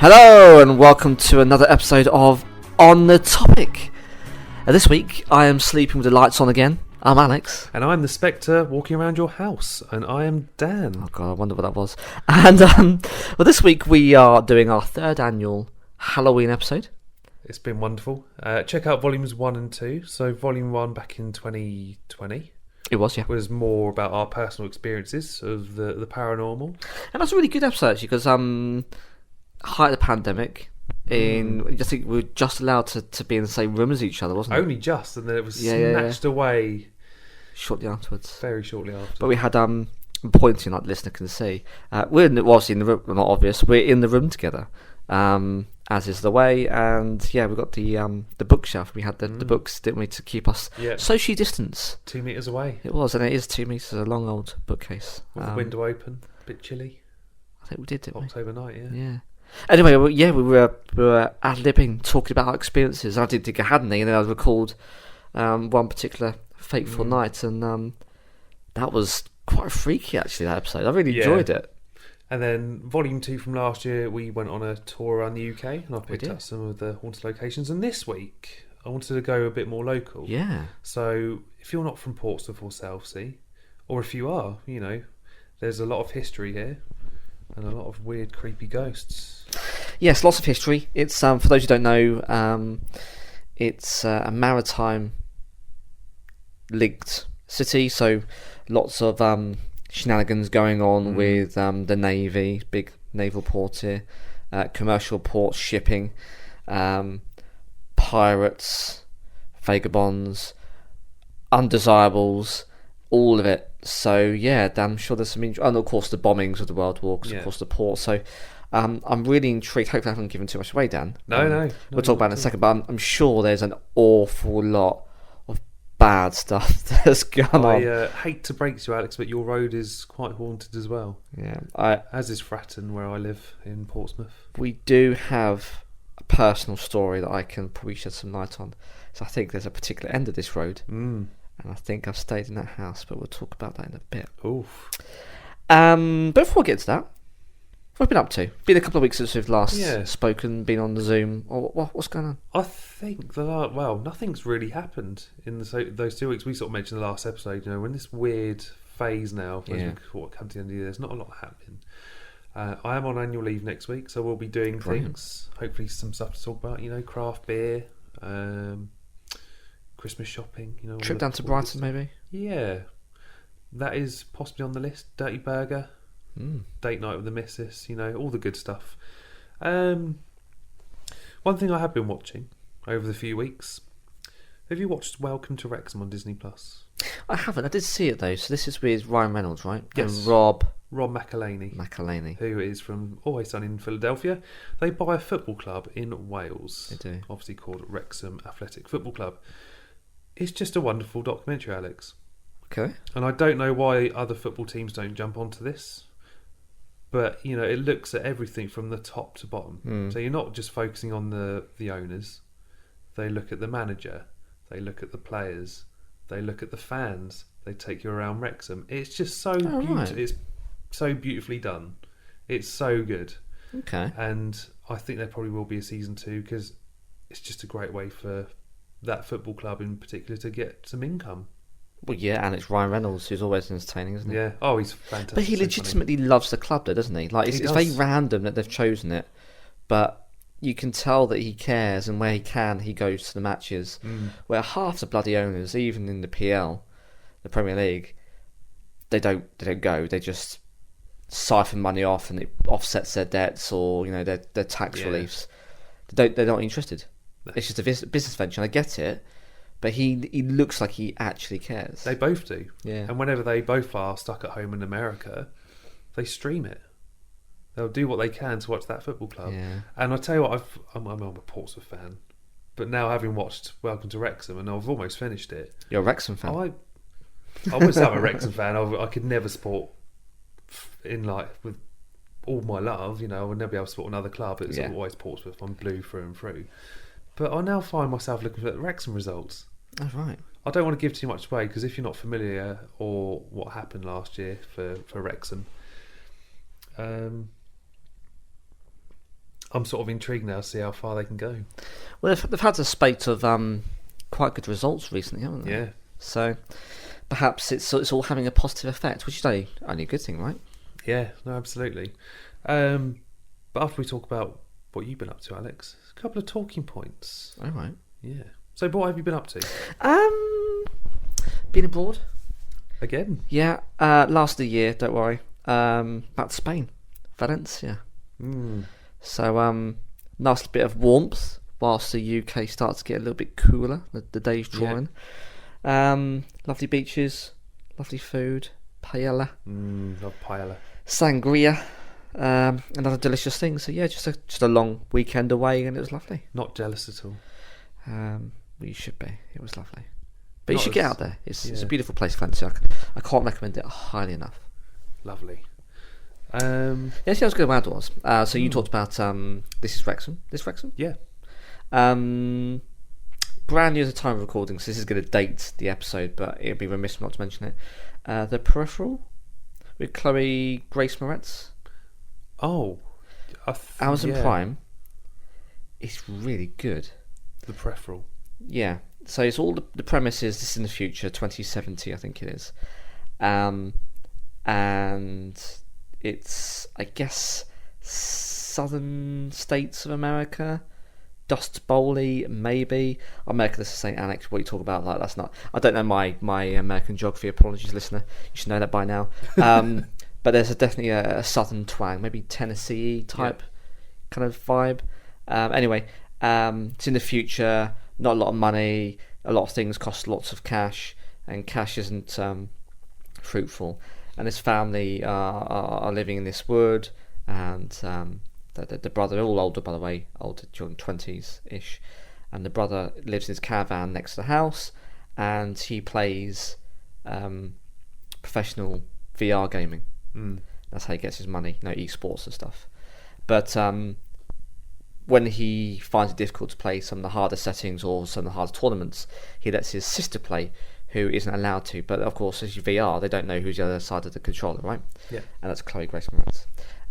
Hello and welcome to another episode of On The Topic. This week I am sleeping with the lights on again. I'm Alex. And I'm the Spectre walking around your house. And I am Dan. Oh god, I wonder what that was. And well, this week we are doing our third annual Halloween episode. It's been wonderful. Check out volumes 1 and 2. So volume 1 back in 2020. It was, yeah. Was more about our personal experiences of the paranormal. And that's a really good episode actually because height of the pandemic, I think we were just allowed to be in the same room as each other, wasn't it? Only just, and then it was snatched away shortly afterwards. Very shortly after. But we had pointing like the listener can see. We're obviously in the room. Well, not obvious. We're in the room together, as is the way. And yeah, we got the bookshelf. We had the books, didn't we, to keep us socially distanced. 2 meters away. It was, and it is 2 meters. A long old bookcase with the window open, a bit chilly. I think we did, didn't October night, yeah. Yeah. Anyway, we were ad-libbing, talking about our experiences. I didn't think I had any, and then I recalled one particular fateful night, and that was quite freaky, actually, that episode. I really enjoyed it. And then volume 2 from last year, we went on a tour around the UK, and I picked up some of the haunted locations. And this week, I wanted to go a bit more local. Yeah. So if you're not from Portsmouth or Southsea, or if you are, there's a lot of history here. And a lot of weird, creepy ghosts. Yes, lots of history. It's for those who don't know, it's a maritime linked city, so lots of shenanigans going on with the navy, big naval port here, commercial ports, shipping, pirates, vagabonds, undesirables, all of it. So yeah, I'm sure there's some and of course the bombings of the World War, of course the port. So I'm really intrigued. Hopefully I haven't given too much away, Dan. No, we'll talk about it in a second, but I'm sure there's an awful lot of bad stuff that's gone on. I hate to break to you, Alex, but your road is quite haunted as well. Yeah, as is Fratton, where I live in Portsmouth. We do have a personal story that I can probably shed some light on. So I think there's a particular end of this road. And I think I've stayed in that house, but we'll talk about that in a bit. Oof. But before we get to that, what have you been up to? Been a couple of weeks since we've last spoken, been on the Zoom. What's going on? I think nothing's really happened in those 2 weeks. We sort of mentioned the last episode, we're in this weird phase now. What comes to the end of the year, there's not a lot happening. I am on annual leave next week, so we'll be doing things. Hopefully some stuff to talk about, craft beer, Christmas shopping, Trip down to Brighton, maybe? Yeah. That is possibly on the list. Dirty burger. Date night with the missus, all the good stuff. One thing I have been watching over the few weeks. Have you watched Welcome to Wrexham on Disney Plus? I haven't. I did see it though. So this is with Ryan Reynolds, right? Yes. And Rob McElhenney, who is from Always Sunny in Philadelphia. They buy a football club in Wales. They do. Obviously called Wrexham Athletic Football Club. It's just a wonderful documentary, Alex. Okay. And I don't know why other football teams don't jump onto this. But, it looks at everything from the top to bottom. So you're not just focusing on the owners. They look at the manager. They look at the players. They look at the fans. They take you around Wrexham. It's just so beautiful. Right. It's so beautifully done. It's so good. Okay. And I think there probably will be a season 2 because it's just a great way for that football club in particular to get some income. Well, yeah, and it's Ryan Reynolds who's always entertaining, isn't he? Yeah. Oh, he's fantastic. But he legitimately loves the club, though, doesn't he? Like, it's very random that they've chosen it, but you can tell that he cares, and where he can, he goes to the matches. Where half the bloody owners, even in the PL, the Premier League, they don't go. They just siphon money off, and it offsets their debts or their tax reliefs. They're not interested. It's just a business venture, and I get it, but he looks like he actually cares. They both do. Yeah. And whenever they both are stuck at home in America, they stream it. They'll do what they can to watch that football club. Yeah. And I tell you what, I'm a Portsmouth fan, but now having watched Welcome to Wrexham, and I've almost finished it. You're a Wrexham fan? I was a Wrexham fan. I could never support with all my love. I would never be able to support another club. It's always Portsmouth. I'm blue through and through. But I now find myself looking for the Wrexham results. Oh, right. I don't want to give too much away because if you're not familiar or what happened last year for Wrexham, I'm sort of intrigued now to see how far they can go. Well, they've had a spate of quite good results recently, haven't they? Yeah. So perhaps it's all having a positive effect, which is only a good thing, right? Yeah, no, absolutely. But after we talk about what you've been up to, Alex, a couple of talking points. All right. Yeah. So what have you been up to? Been abroad. Again? Yeah. Last of the year, don't worry. Back to Spain. Valencia. So nice bit of warmth whilst the UK starts to get a little bit cooler. The days drawing. Lovely beaches, lovely food, paella. Love paella. Sangria, and other delicious things. So yeah, just a long weekend away, and it was lovely. Not jealous at all. Well, you should be. It was lovely. But Not you should get as- out there. It's yeah. a beautiful place, Valencia. I can't recommend it highly enough. Lovely. Yes, I was good at outdoors. So you talked about this is Wrexham. This Wrexham? Yeah. Brand new at the time of recording, so this is going to date the episode, but it'd be remiss not to mention it. The Peripheral with Chloe Grace Moretz. Oh. Amazon yeah. Prime. It's really good. The Peripheral. Yeah. So it's all the premise is this is in the future, 2070, I think it is. And it's, I guess, southern states of America. Dust Bowley, maybe. America, this is St. Alex. What you talk about, like that's not. I don't know my American geography. Apologies, listener. You should know that by now. But there's definitely a southern twang, maybe Tennessee type kind of vibe. Anyway, it's in the future. Not a lot of money. A lot of things cost lots of cash, and cash isn't fruitful. And this family are living in this wood, and the brother, they're all older by the way, older during 20s ish, and the brother lives in his caravan next to the house, and he plays professional VR gaming. That's how he gets his money, esports and stuff. But when he finds it difficult to play some of the harder settings or some of the harder tournaments, he lets his sister play, who isn't allowed to. But of course, as you VR, they don't know who's the other side of the controller, right? Yeah. And that's Chloe Grace Moretz.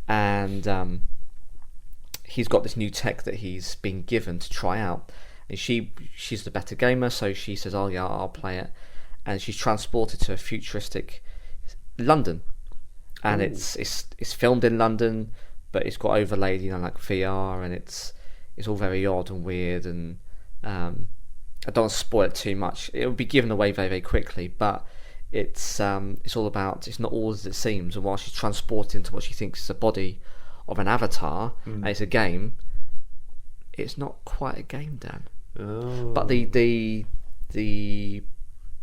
And he's got this new tech that he's been given to try out. And she's the better gamer, so she says, "Oh yeah, I'll play it." And she's transported to a futuristic London, and it's filmed in London, but it's got overlaid, like VR, and it's all very odd and weird. And I don't want to spoil it too much. It will be given away very, very quickly, but it's all about, it's not all as it seems. And while she's transported into what she thinks is the body of an avatar, and it's a game, it's not quite a game, Dan. Oh. But the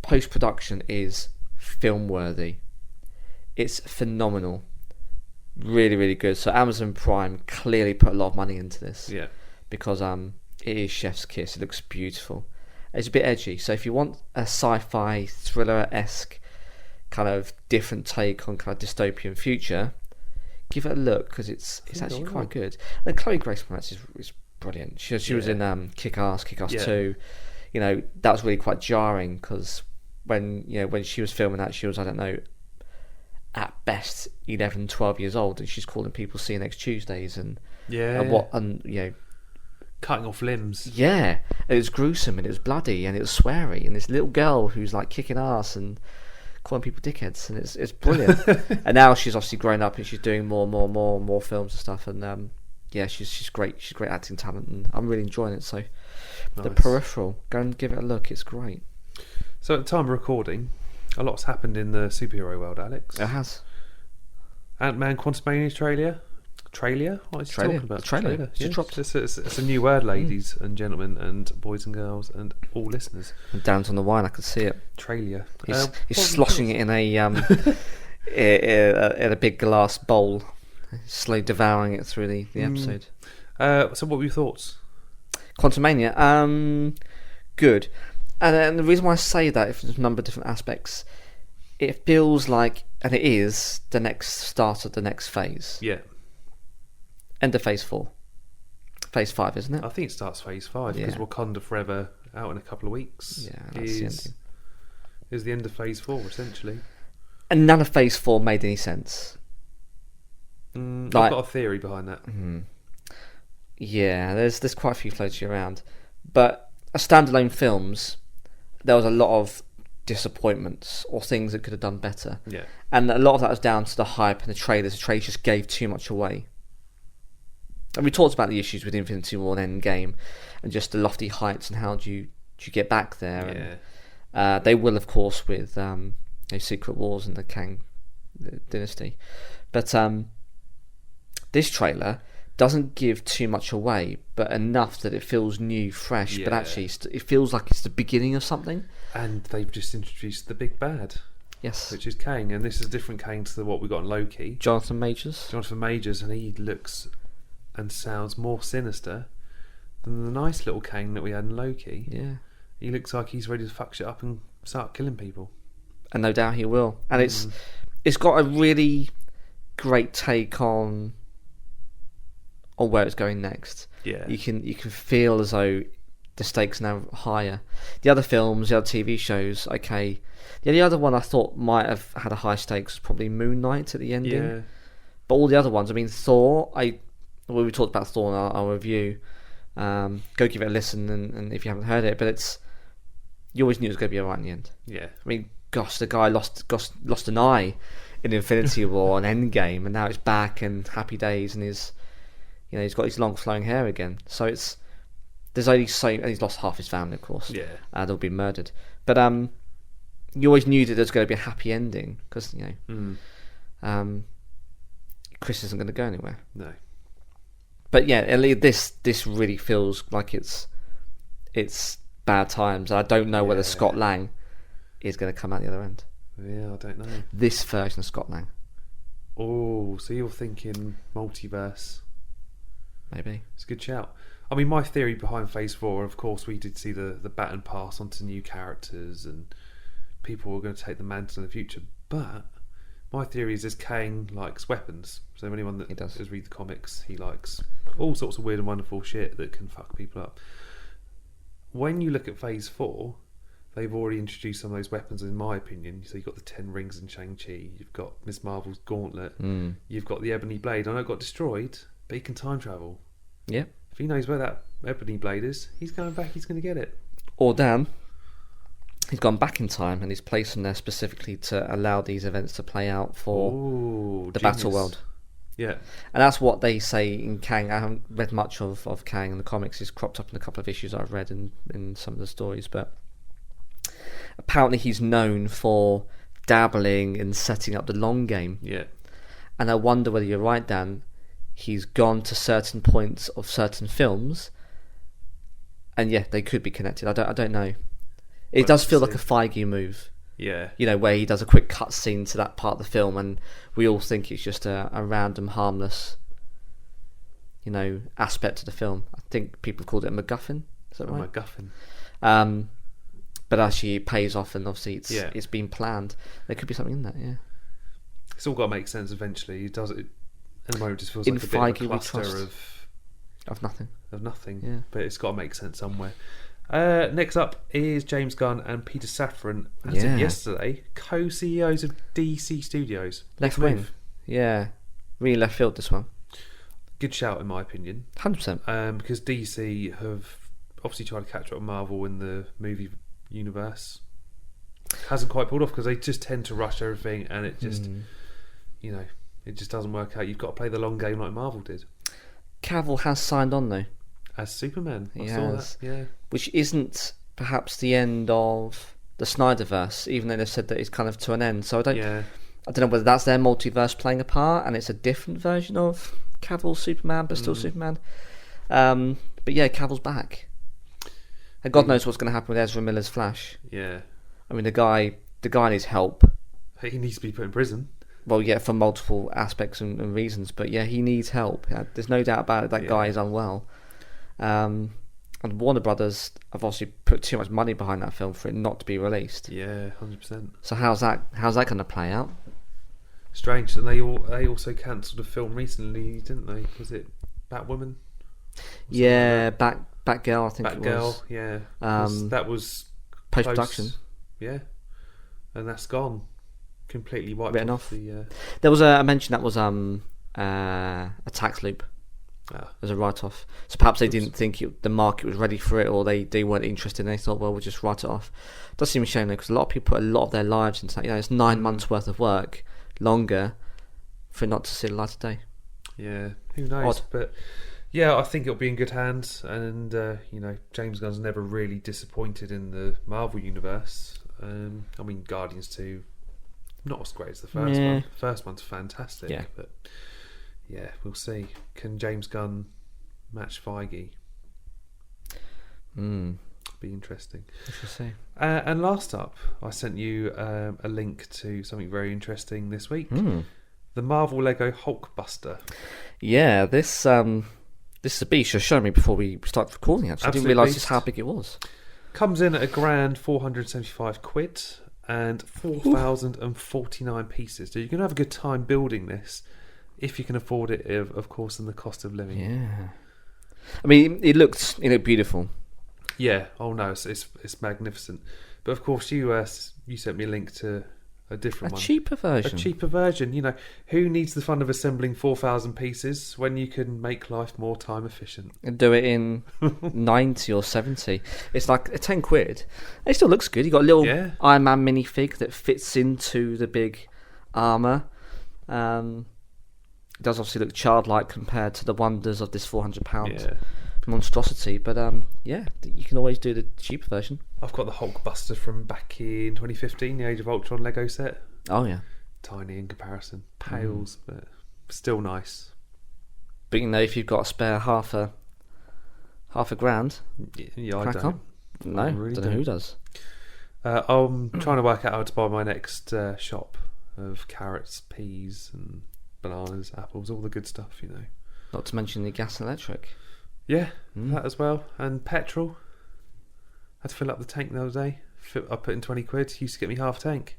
post production is film worthy. It's phenomenal, really, really good. So Amazon Prime clearly put a lot of money into this, because it is chef's kiss. It looks beautiful. It's a bit edgy, so if you want a sci-fi thriller-esque kind of different take on kind of dystopian future, give it a look, because it's actually quite good. And Chloe Grace Moretz is brilliant. She was in Kick-Ass 2. That was really quite jarring, because when she was filming that, she was, I don't know, at best 11, 12 years old, and she's calling people "see you next Tuesdays" and cutting off limbs. Yeah, and it was gruesome, and it was bloody, and it was sweary, and this little girl who's like kicking ass and calling people dickheads, and it's brilliant. And now she's obviously grown up, and she's doing more films and stuff, and she's great. She's great acting talent, and I'm really enjoying it. So, The Peripheral, go and give it a look. It's great. So at the time of recording, a lot's happened in the superhero world, Alex. It has. Ant-Man Quantumania trailer? What is he talking about? Trailer. It's dropped. It's a new word, ladies and gentlemen, and boys and girls, and all listeners. And Dan's on the wine. I can see it. Trailer. He's sloshing it in a in a big glass bowl, slowly devouring it through the episode. So what were your thoughts? Quantumania, good. And the reason why I say that, if there's a number of different aspects, it feels like, and it is, the next start of the next phase. Yeah. End of phase 4. Phase 5, isn't it? I think it starts phase 5, because Wakanda Forever, out in a couple of weeks, Yeah, that's the ending. Is the end of phase 4, essentially. And none of phase 4 made any sense. I've got a theory behind that. Yeah, there's quite a few floating around, but as standalone films, there was a lot of disappointments or things that could have done better. Yeah. And a lot of that was down to the hype and the trailers. The trailers just gave too much away. And we talked about the issues with Infinity War and Endgame, and just the lofty heights and how do you get back there. Yeah. And they will, of course, with Secret Wars and the Kang dynasty. But this trailer doesn't give too much away, but enough that it feels new, fresh. But actually, it feels like it's the beginning of something. And they've just introduced the big bad. Yes. Which is Kang, and this is a different Kang to what we got in Loki. Jonathan Majors, and he looks and sounds more sinister than the nice little Kang that we had in Loki. Yeah. He looks like he's ready to fuck shit up and start killing people. And no doubt he will. And it's got a really great take on where it's going next. Yeah. You can feel as though the stakes are now higher. The other films, the other TV shows, okay. The only other one I thought might have had a high stakes was probably Moon Knight at the ending. Yeah. But all the other ones, I mean, Thor, we talked about Thor in our review. Go give it a listen, and if you haven't heard it, but you always knew it was going to be alright in the end. Yeah. I mean, gosh, the guy lost an eye in Infinity War and Endgame, and now it's back and happy days, and he's got his long flowing hair again. So there's only and he's lost half his family, of course. Yeah. They'll be murdered. But you always knew that there's going to be a happy ending because Chris isn't going to go anywhere. No. But yeah, this really feels like it's bad times. I don't know whether Scott Lang is going to come out the other end. Yeah, I don't know. This version of Scott Lang. Oh, so you're thinking multiverse? Maybe. It's a good shout. I mean, my theory behind Phase 4, of course, we did see the baton pass onto new characters and people were going to take the mantle in the future. But my theory is Kang likes weapons. So anyone that does read the comics, he likes all sorts of weird and wonderful shit that can fuck people up. When you look at Phase 4, they've already introduced some of those weapons, in my opinion. So you've got the 10 rings in Shang-Chi, you've got Miss Marvel's gauntlet, you've got the Ebony Blade. I know it got destroyed, but he can time travel. Yeah. If he knows where that Ebony Blade is, he's going back, he's going to get it. Or Dan, he's gone back in time and he's placed them there specifically to allow these events to play out for the Battle World. Yeah. And that's what they say in Kang. I haven't read much of Kang in the comics. It's cropped up in a couple of issues I've read in some of the stories, but apparently he's known for dabbling in setting up the long game. Yeah. And I wonder whether you're right, Dan. He's gone to certain points of certain films, and yeah, they could be connected. I don't know. It does feel like a Feige move. Yeah. Where he does a quick cutscene to that part of the film, and we all think it's just a random, harmless, aspect to the film. I think people have called it a MacGuffin. Is that right? MacGuffin. But actually, it pays off, and obviously, it's been planned. There could be something in that. Yeah. It's all got to make sense eventually. He does it. At the moment, it just feels like a bit of a cluster of nothing. Of nothing. Yeah. But it's got to make sense somewhere. Next up is James Gunn and Peter Safran, as of yesterday, co-CEOs of DC Studios. Left wing. Yeah. Really left field, this one. Good shout, in my opinion. 100%. Because DC have obviously tried to catch up with Marvel in the movie universe. Hasn't quite pulled off because they just tend to rush everything, and it just, it just doesn't work out. You've got to play the long game like Marvel did. Cavill has signed on, though. As Superman. I saw that, yeah. Which isn't perhaps the end of the Snyderverse, even though they've said that it's kind of to an end. So I don't know whether that's their multiverse playing a part and it's a different version of Cavill's Superman, but still Superman. But yeah, Cavill's back. And God knows what's going to happen with Ezra Miller's Flash. Yeah. I mean, the guy needs help. He needs to be put in prison. Well, yeah, for multiple aspects and reasons. But yeah, he needs help. There's no doubt about it. That guy is unwell. And Warner Brothers have obviously put too much money behind that film for it not to be released. Yeah, 100%. So how's that going to play out? Strange. And they also cancelled a film recently, didn't they? Was it Batwoman? Yeah, Batgirl, I think it was. Batgirl, yeah. That was post-production. Yeah. And that's gone. Completely wiped written off. There was a mention that was a tax loop. as a write-off. So perhaps they didn't think the market was ready for it, or they weren't interested, and they thought, well, we'll just write it off. It does seem a shame, though, because a lot of people put a lot of their lives into that. You know, it's 9 months worth of work, longer, for it not to see the light of day. Yeah, who knows? Odd. But yeah, I think it'll be in good hands, and James Gunn's never really disappointed in the Marvel universe. I mean, Guardians 2, not as great as the first one. The first one's fantastic, but yeah, we'll see. Can James Gunn match Feige? Be interesting. We shall see. And last up, I sent you a link to something very interesting this week. The Marvel Lego Hulkbuster. Yeah, this is a beast. You showed me before we started recording. Actually, I didn't realise just how big it was. Comes in at a grand £475 and 4,049 pieces. So you can have a good time building this if you can afford it, of course, and the cost of living. Yeah, I mean, it looked beautiful. Yeah. Oh no, it's magnificent. But of course, you sent me a link to a different one. A cheaper version. You know, who needs the fun of assembling 4,000 pieces when you can make life more time efficient? And do it in 90 or 70. It's like a 10 quid. It still looks good. You got a little Iron Man minifig that fits into the big armour. It does obviously look childlike compared to the wonders of this £400 monstrosity, but you can always do the cheaper version. I've got the Hulkbuster from back in 2015, the Age of Ultron Lego set. Oh yeah, tiny in comparison, pales, but still nice. But if you've got a spare half a grand, I don't. No, I really don't know who does. I'm trying to work out how to buy my next shop of carrots, peas, and bananas, apples, all the good stuff, you know. Not to mention the gas and electric. Yeah, that as well. And petrol. Had to fill up the tank the other day. I put in 20 quid. Used to get me half a tank.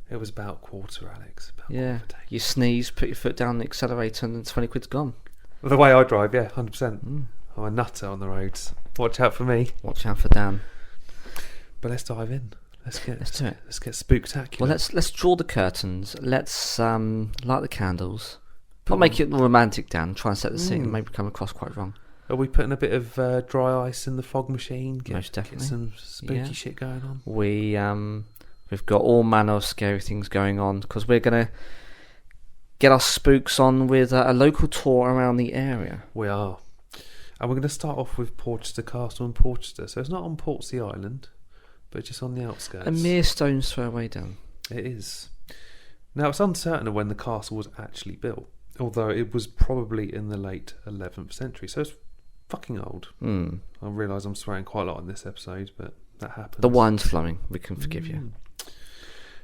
It was about quarter, Alex. Quarter tank. You sneeze, put your foot down the accelerator, and then 20 quid's gone. The way I drive, 100%. I'm a nutter on the roads. Watch out for me. Watch out for Dan. But let's dive in. Let's do it. Let's get spooktacular. Well, let's draw the curtains. Let's light the candles. Not make it romantic, Dan. Try and set the scene. Maybe come across quite wrong. Are we putting a bit of dry ice in the fog machine? Most definitely. Get some spooky shit going on. We've got all manner of scary things going on because we're going to get our spooks on with a local tour around the area. We are. And we're going to start off with Porchester Castle in Porchester. So it's not on Portsea Island, but just on the outskirts. A mere stone's throw away down. It is. Now, it's uncertain of when the castle was actually built, although it was probably in the late 11th century. So it's fucking old. I realise I'm swearing quite a lot in this episode, but that happens. The wine's flowing. We can forgive you.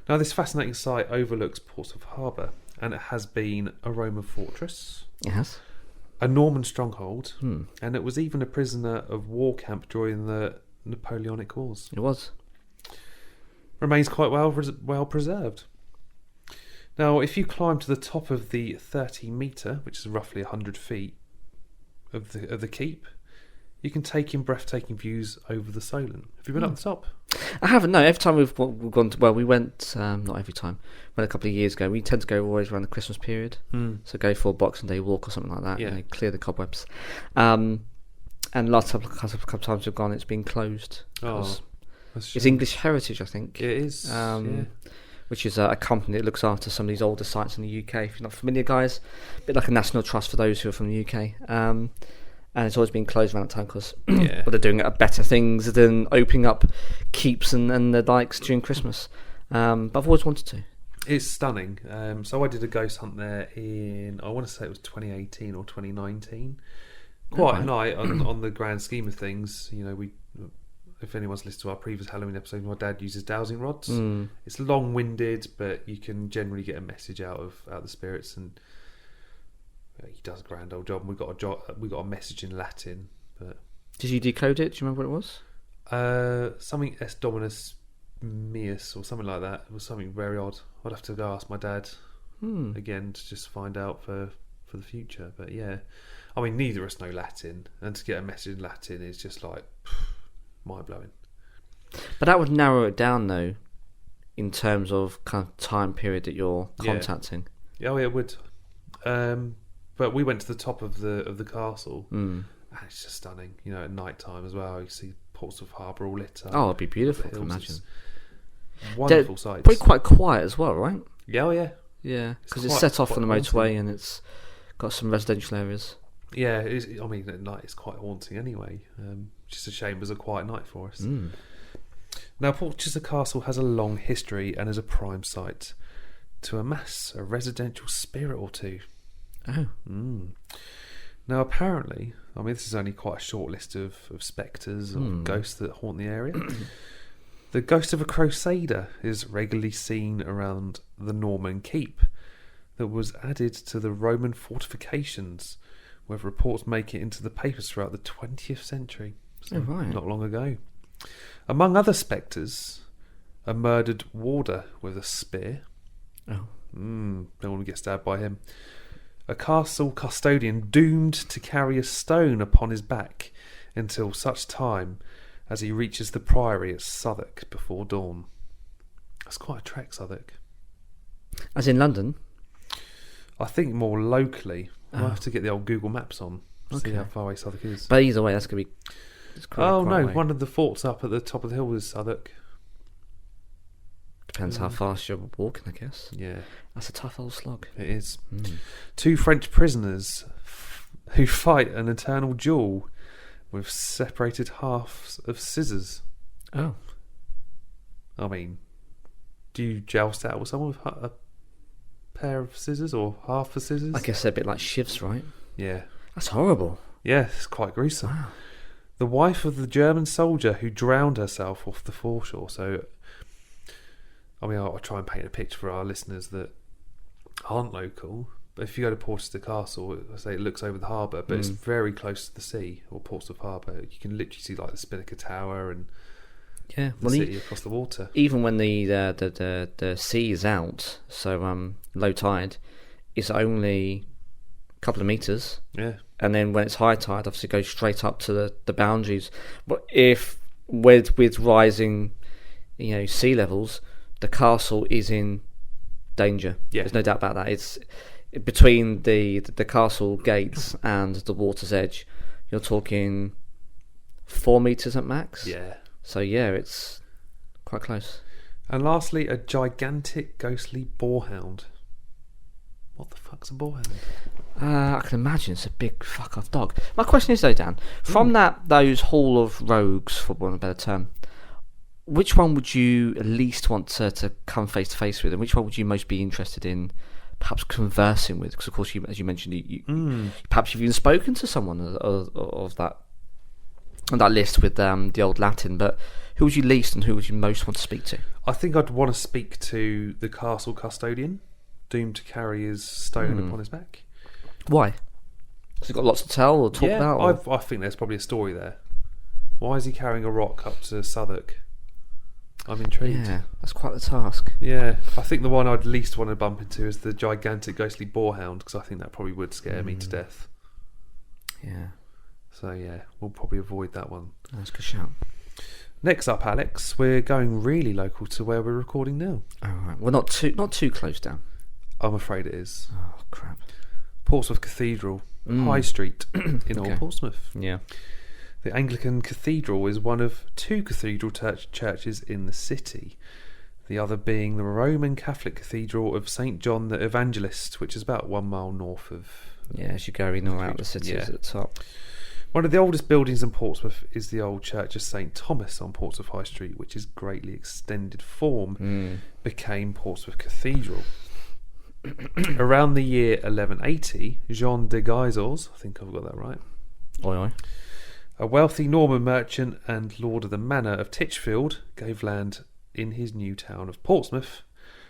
Now, this fascinating site overlooks Portsmouth Harbour, and it has been a Roman fortress. It has. A Norman stronghold, and it was even a prisoner of war camp during the Napoleonic Wars. It was. Remains quite well preserved. Now, if you climb to the top of the 30 metre, which is roughly 100 feet of the keep, you can take in breathtaking views over the Solent. Have you been up the top? I haven't, no. Every time we've gone to, we went, not every time, went a couple of years ago. We tend to go always around the Christmas period. So go for a Boxing Day walk or something like that, and clear the cobwebs. And last couple of times we've gone, it's been closed. It's English Heritage, I think. It is, which is a company that looks after some of these older sites in the UK. If you're not familiar, guys, a bit like a national trust for those who are from the UK. And it's always been closed around that time because they're doing better things than opening up keeps and the likes during Christmas. But I've always wanted to. It's stunning. So I did a ghost hunt there in, I want to say it was 2018 or 2019. Quite a night on the grand scheme of things. You know, if anyone's listened to our previous Halloween episode, my dad uses dowsing rods. It's long-winded, but you can generally get a message out of the spirits, and he does a grand old job. We got a message in Latin, but did you decode it? Do you remember what it was? Something S Dominus Meus or something like that. It was something very odd. I'd have to go ask my dad again to just find out for the future. But yeah, I mean, neither of us know Latin, and to get a message in Latin is just like mind-blowing. But that would narrow it down, though, in terms of kind of time period that you're contacting. Yeah, it would. But But we went to the top of the castle, Mm. and it's just stunning. You know, at night time as well, you see Portsmouth Harbour all lit up. Oh, it'd be beautiful. I The can hills, imagine. it's wonderful sights. Probably quite quiet as well, right? Yeah, oh yeah. Yeah, because it's quite- set off quite on the motorway haunting. and it's got some residential areas. Yeah, it is, I mean, at night it's quite haunting anyway. Just a shame it was a quiet night for us. Mm. Now, Portchester Castle has a long history and is a prime site to amass a residential spirit or two. Oh. Now, apparently, I mean, this is only quite a short list of spectres or ghosts that haunt the area. The ghost of a crusader is regularly seen around the Norman keep that was added to the Roman fortifications, with reports make it into the papers throughout the 20th century. So Oh, right. Not long ago. Among other spectres, a murdered warder with a spear. Oh. Don't want to get stabbed by him. A castle custodian doomed to carry a stone upon his back until such time as he reaches the priory at Southwark before dawn. That's quite a trek, Southwark. As in London? I think more locally. We'll Oh. have to get the old Google Maps on. See Okay. how far away Southwark is. But either way, that's going to be... It's quite Oh quite no, away. one of the forts up at the top of the hill is Southwark. Depends how fast you're walking, I guess. Yeah, That's a tough old slog. it is. Mm. 2 French prisoners who fight an eternal duel with separated halves of scissors. Oh. I mean, do you joust out with someone with a pair of scissors or half a scissors? I guess they're a bit like shivs, right? Yeah. That's horrible. Yeah, it's quite gruesome. Wow. The wife of the German soldier who drowned herself off the foreshore. So, I mean, I'll try and paint a picture for our listeners that aren't local. But if you go to Portchester Castle, I say it looks over the harbour, but it's very close to the sea, or Portsmouth Harbour. You can literally see like the Spinnaker Tower and Yeah. the city across the water. Even when the sea is out, so low tide, it's only a couple of metres. Yeah. And then when it's high tide, obviously it goes straight up to the boundaries. But if with rising, sea levels, the castle is in danger. Yeah. There's no doubt about that. It's between the castle gates and the water's edge. You're talking 4 meters at max. Yeah. So yeah, it's quite close. And lastly, a gigantic ghostly boarhound. What the fuck's a boarhound? I can imagine it's a big fuck off dog. My question is though, Dan, from those Hall of Rogues, for want of a better term, which one would you at least want to come face to face with, and which one would you most be interested in perhaps conversing with? Because of course, as you mentioned, you perhaps you've even spoken to someone of that on that list with the old Latin. But who would you least and who would you most want to speak to? I think I'd want to speak to the castle custodian, doomed to carry his stone upon his back. Why? Has he got lots to tell or talk about? Or? I think there's probably a story there. Why is he carrying a rock up to Southwark? I'm intrigued. Yeah, that's quite the task. Yeah, I think the one I'd least want to bump into is the gigantic ghostly boarhound, because I think that probably would scare me to death. Yeah, So yeah, we'll probably avoid that one. that's a good shout. Next up, Alex, we're going really local to where we're recording now. All right, well, not too close down. I'm afraid it is. Oh crap. Portsmouth Cathedral, High Street in Old Okay. Portsmouth. Yeah. The Anglican Cathedral is one of 2 cathedral churches in the city, the other being the Roman Catholic Cathedral of St. John the Evangelist, which is about 1 mile north of... Yeah, as you go in or out the city Yeah. at the top. One of the oldest buildings in Portsmouth is the old Church of St. Thomas on Portsmouth High Street, which is greatly extended form, became Portsmouth Cathedral. Around the year 1180, Jean de Guisels, I think I've got that right, Oi, oi. a wealthy Norman merchant and lord of the manor of Titchfield, gave land in his new town of Portsmouth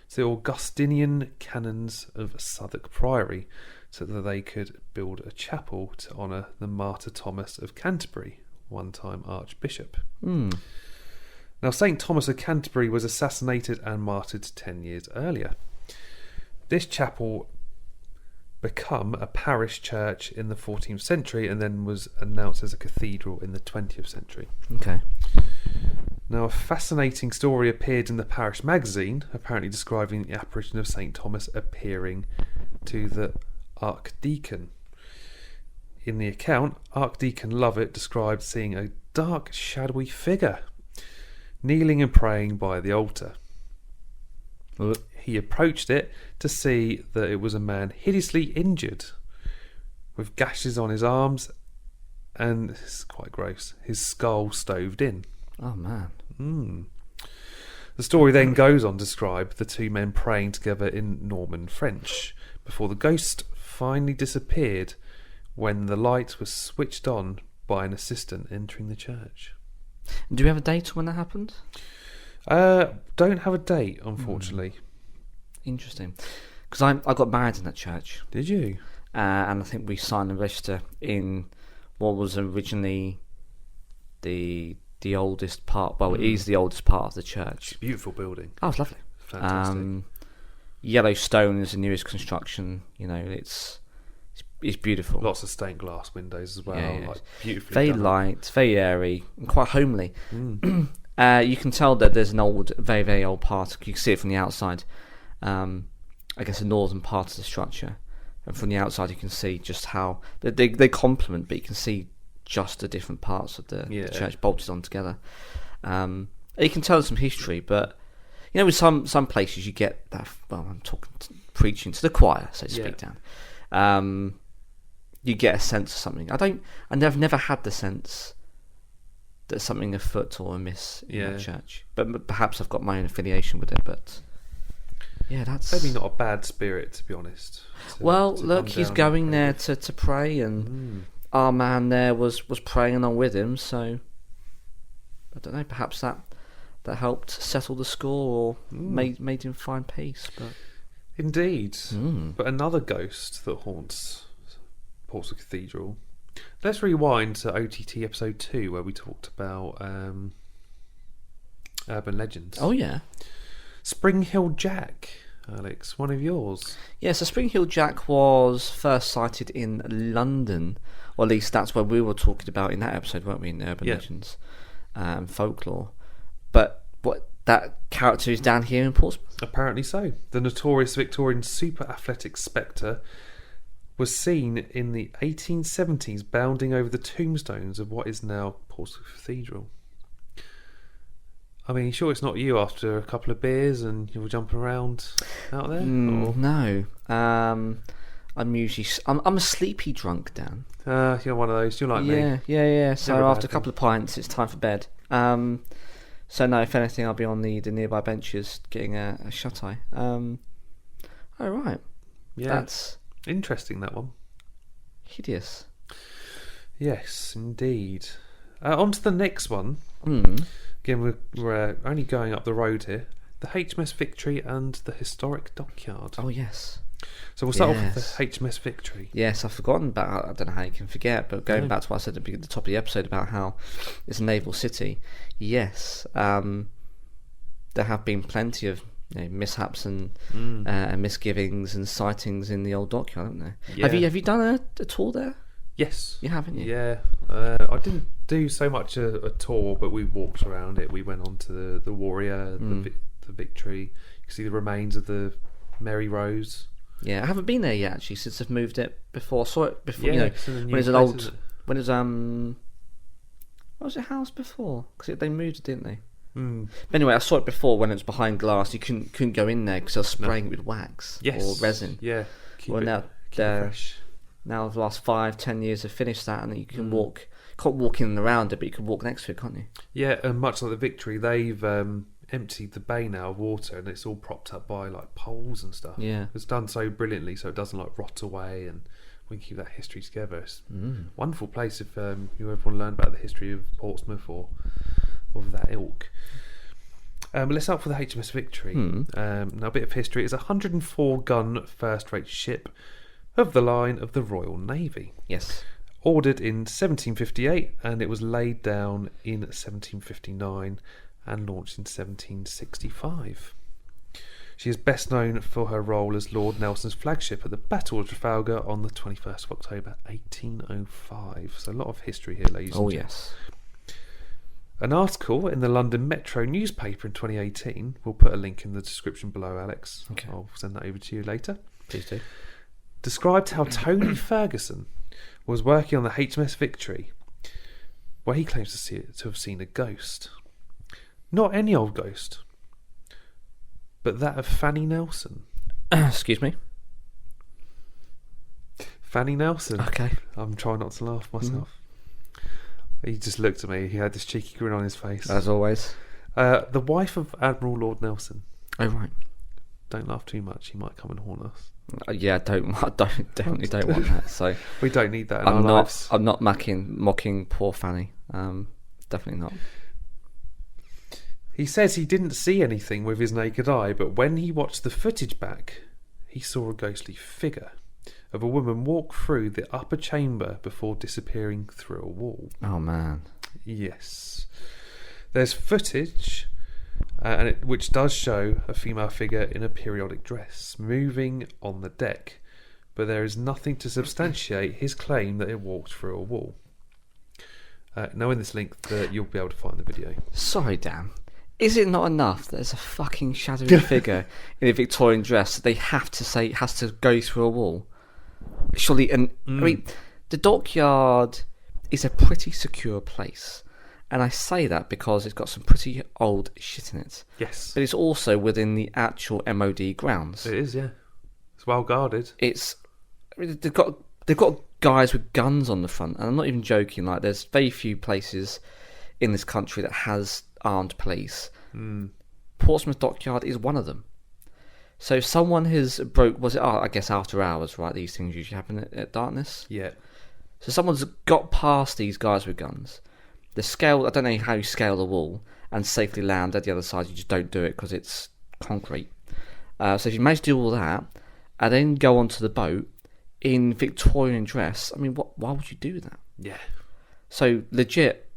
to the Augustinian canons of Southwark Priory, so that they could build a chapel to honour the martyr Thomas of Canterbury, one-time Archbishop. Now, St. Thomas of Canterbury was assassinated and martyred 10 years earlier. This chapel became a parish church in the 14th century and then was announced as a cathedral in the 20th century. Okay. Now, a fascinating story appeared in the parish magazine, apparently describing the apparition of St. Thomas appearing to the archdeacon In the account, Archdeacon Lovett described seeing a dark, shadowy figure kneeling and praying by the altar. He approached it to see that it was a man hideously injured, with gashes on his arms, and this is quite gross, his skull stoved in. Oh, man. The story then goes on to describe the two men praying together in Norman French before the ghost finally disappeared when the light was switched on by an assistant entering the church. Do we have a date when that happened? Don't have a date, unfortunately. Interesting. Because I got married in that church. Did you? And I think we signed a register in what was originally the oldest part. Well, it is the oldest part of the church. It's a beautiful building. Oh, it's lovely. Fantastic. Yellow stone is the newest construction. You know, it's beautiful. Lots of stained glass windows as well. Yeah. Like beautifully very done. light, very airy, and quite homely. You can tell that there's an old, very, very old part. You can see it from the outside. I guess the northern part of the structure. And from the outside you can see just how they complement, but you can see just the different parts of the church bolted on together. You can tell some history, but you know, with some places you get that. Well, I'm preaching to the choir, so to speak. Down, you get a sense of something. I've never had the sense that something afoot or amiss in that church, but perhaps I've got my own affiliation with it. But yeah, that's maybe not a bad spirit, to be honest. Look, he's going there to pray, and our man there was praying along with him, so I don't know, perhaps that helped settle the score, or made him find peace. But indeed. But another ghost that haunts Portsmouth Cathedral. Let's rewind to OTT episode 2, where we talked about urban legends. Oh yeah, Spring Hill Jack, Alex, one of yours. Yeah, so Spring Hill Jack was first sighted in London, or at least that's where we were talking about in that episode, weren't we, in Urban Legends and Folklore. But that character is down here in Portsmouth? Apparently so. The notorious Victorian super athletic spectre was seen in the 1870s bounding over the tombstones of what is now Portsmouth Cathedral. I mean, sure it's not you after a couple of beers and you're jumping around out there? No. I'm a sleepy drunk, Dan. You're one of those. You're like me. Yeah. So after a couple of pints, it's time for bed. So no, if anything, I'll be on the nearby benches getting a shut-eye. Oh, right. Yeah. That's interesting, that one. Hideous. Yes, indeed. On to the next one. Again, we're only going up the road here. The HMS Victory and the historic dockyard. Oh, yes. So we'll start off with the HMS Victory. Yes, I've forgotten about. I don't know how you can forget, but going back to what I said at the top of the episode about how it's a naval city. Yes, there have been plenty of mishaps and misgivings and sightings in the old dockyard, haven't there? Yeah. Have you done a tour there? Yes. You haven't you? Yeah. I didn't do so much a tour, but we walked around it. We went on to the Warrior, the Victory. You can see the remains of the Mary Rose. Yeah, I haven't been there yet actually since I've moved it before. I saw it before, when it was an old. When it was what was it house before? Because they moved it, didn't they? But anyway, I saw it before when it was behind glass. You couldn't go in there because they were spraying it with wax or resin. Yeah. Keep it fresh. Now the last 5-10 years have finished that, and you can walk. You can't walk in and around it, but you can walk next to it, can't you? Yeah, and much like the Victory, they've emptied the bay now of water, and it's all propped up by like poles and stuff. Yeah, it's done so brilliantly, so it doesn't like rot away, and we can keep that history together. It's a wonderful place if you ever want to learn about the history of Portsmouth or of that ilk. Let's start with the HMS Victory. Now, a bit of history. It's a 104-gun first-rate ship of the line of the Royal Navy. Yes. Ordered in 1758, and it was laid down in 1759 and launched in 1765. She is best known for her role as Lord Nelson's flagship at the Battle of Trafalgar on the 21st of October 1805. So a lot of history here, ladies and gentlemen. Yes. An article in the London Metro newspaper in 2018, we'll put a link in the description below, Alex. Okay. I'll send that over to you later. Please do. Described how Tony Ferguson was working on the HMS Victory, where he claims to have seen a ghost. Not any old ghost, but that of Fanny Nelson. Excuse me? Fanny Nelson. Okay. I'm trying not to laugh myself. He just looked at me. He had this cheeky grin on his face. As always. The wife of Admiral Lord Nelson. Oh, right. Don't laugh too much. He might come and haunt us. Yeah, definitely don't want that. So we don't need that in our lives. I'm not mocking poor Fanny. Definitely not. He says he didn't see anything with his naked eye, but when he watched the footage back, he saw a ghostly figure of a woman walk through the upper chamber before disappearing through a wall. Oh, man. Yes. There's footage which does show a female figure in a periodic dress moving on the deck, but there is nothing to substantiate his claim that it walked through a wall. Now in this link you'll be able to find the video. Sorry, Dan. Is it not enough that there's a fucking shadowy figure in a Victorian dress that they have to say it has to go through a wall? Surely, I mean, the dockyard is a pretty secure place. And I say that because it's got some pretty old shit in it. Yes. But it's also within the actual MOD grounds. It is, yeah. It's well guarded. They've got guys with guns on the front, and I'm not even joking. Like, there's very few places in this country that has armed police. Portsmouth Dockyard is one of them. So if someone has I guess after hours, right? These things usually happen at darkness. Yeah. So someone's got past these guys with guns. The scale, I don't know how you scale the wall and safely land at the other side. You just don't do it because it's concrete. So if you manage to do all that and then go onto the boat in Victorian dress, I mean, why would you do that? Yeah. So legit,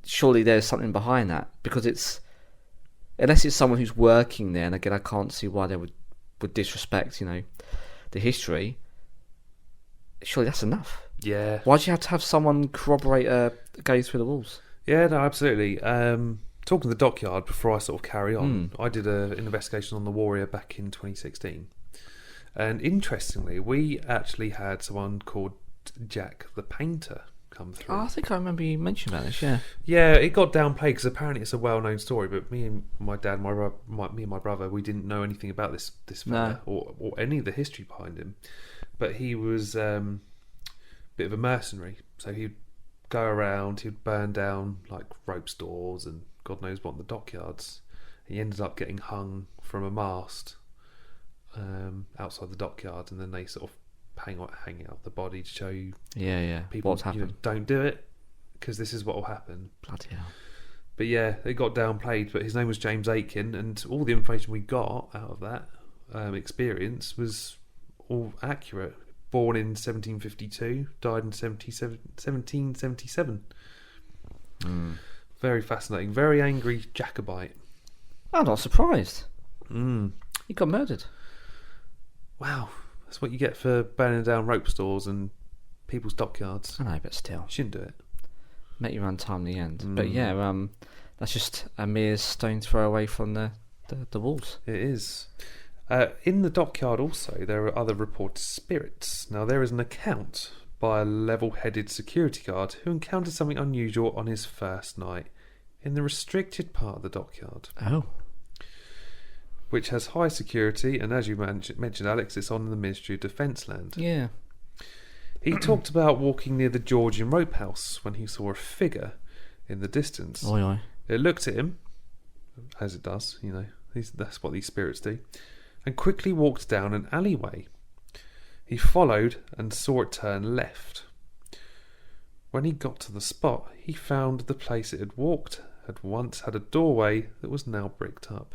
surely there's something behind that, because unless it's someone who's working there, and again, I can't see why they would disrespect, the history. Surely that's enough. Yeah. Why do you have to have someone corroborate go through the walls? Yeah, no, absolutely. Talking to the dockyard before I sort of carry on, I did an investigation on the Warrior back in 2016. And interestingly, we actually had someone called Jack the Painter come through. Oh, I think I remember you mentioned about this, yeah. Yeah, it got downplayed because apparently it's a well-known story, but me and my dad, me and my brother, we didn't know anything about this fella or any of the history behind him. But he was bit of a mercenary, so he'd go around, he'd burn down like rope stores and God knows what in the dockyards. He ended up getting hung from a mast outside the dockyard, and then they sort of hang out the body to show you people what's happened. Don't do it because this is what will happen. Bloody hell. But yeah, it got downplayed, but his name was James Aitken, and all the information we got out of that experience was all accurate. Born in 1752, died in 1777. Very fascinating. Very angry Jacobite. I'm not surprised. He got murdered. Wow. That's what you get for burning down rope stores and people's dockyards. I know, but still. You shouldn't do it. Make your untimely end. But yeah, that's just a mere stone throw away from the walls. It is. In the dockyard also, there are other reported spirits. Now, there is an account by a level-headed security guard who encountered something unusual on his first night in the restricted part of the dockyard. Oh. Which has high security, and as you mentioned, Alex, it's on the Ministry of Defence land. Yeah. He talked about walking near the Georgian rope house when he saw a figure in the distance. Oi, oi. It looked at him, as it does, that's what these spirits do, and quickly walked down an alleyway. He followed and saw it turn left. When he got to the spot, he found the place it had walked had once had a doorway that was now bricked up.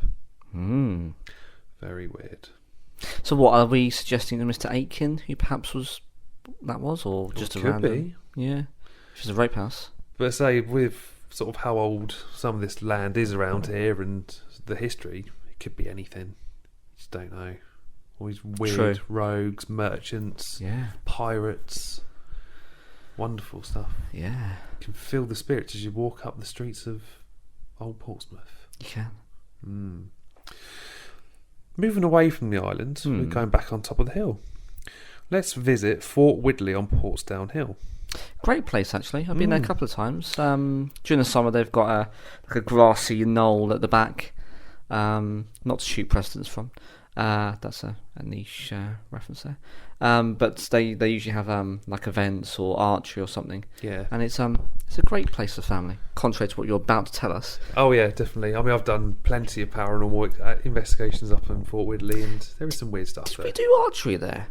Very weird. So what, are we suggesting to Mr. Aitken, who perhaps or just a could random? be. Yeah. Just a rope house. But say, with sort of how old some of this land is around here and the history, it could be anything. Just don't know. All these weird rogues, merchants, pirates. Wonderful stuff. Yeah. You can feel the spirits as you walk up the streets of Old Portsmouth. You can. Moving away from the island, we're going back on top of the hill. let's visit Fort Widley on Portsdown Hill. Great place, actually. I've been there a couple of times. During the summer, they've got a grassy knoll at the back, not to shoot precedents from. That's a niche reference there. But they usually have like events or archery or something. Yeah. And it's a great place for family, contrary to what you're about to tell us. Oh yeah, definitely. I mean, I've done plenty of paranormal investigations up in Fort Widley, and there is some weird stuff Did there. we do archery there?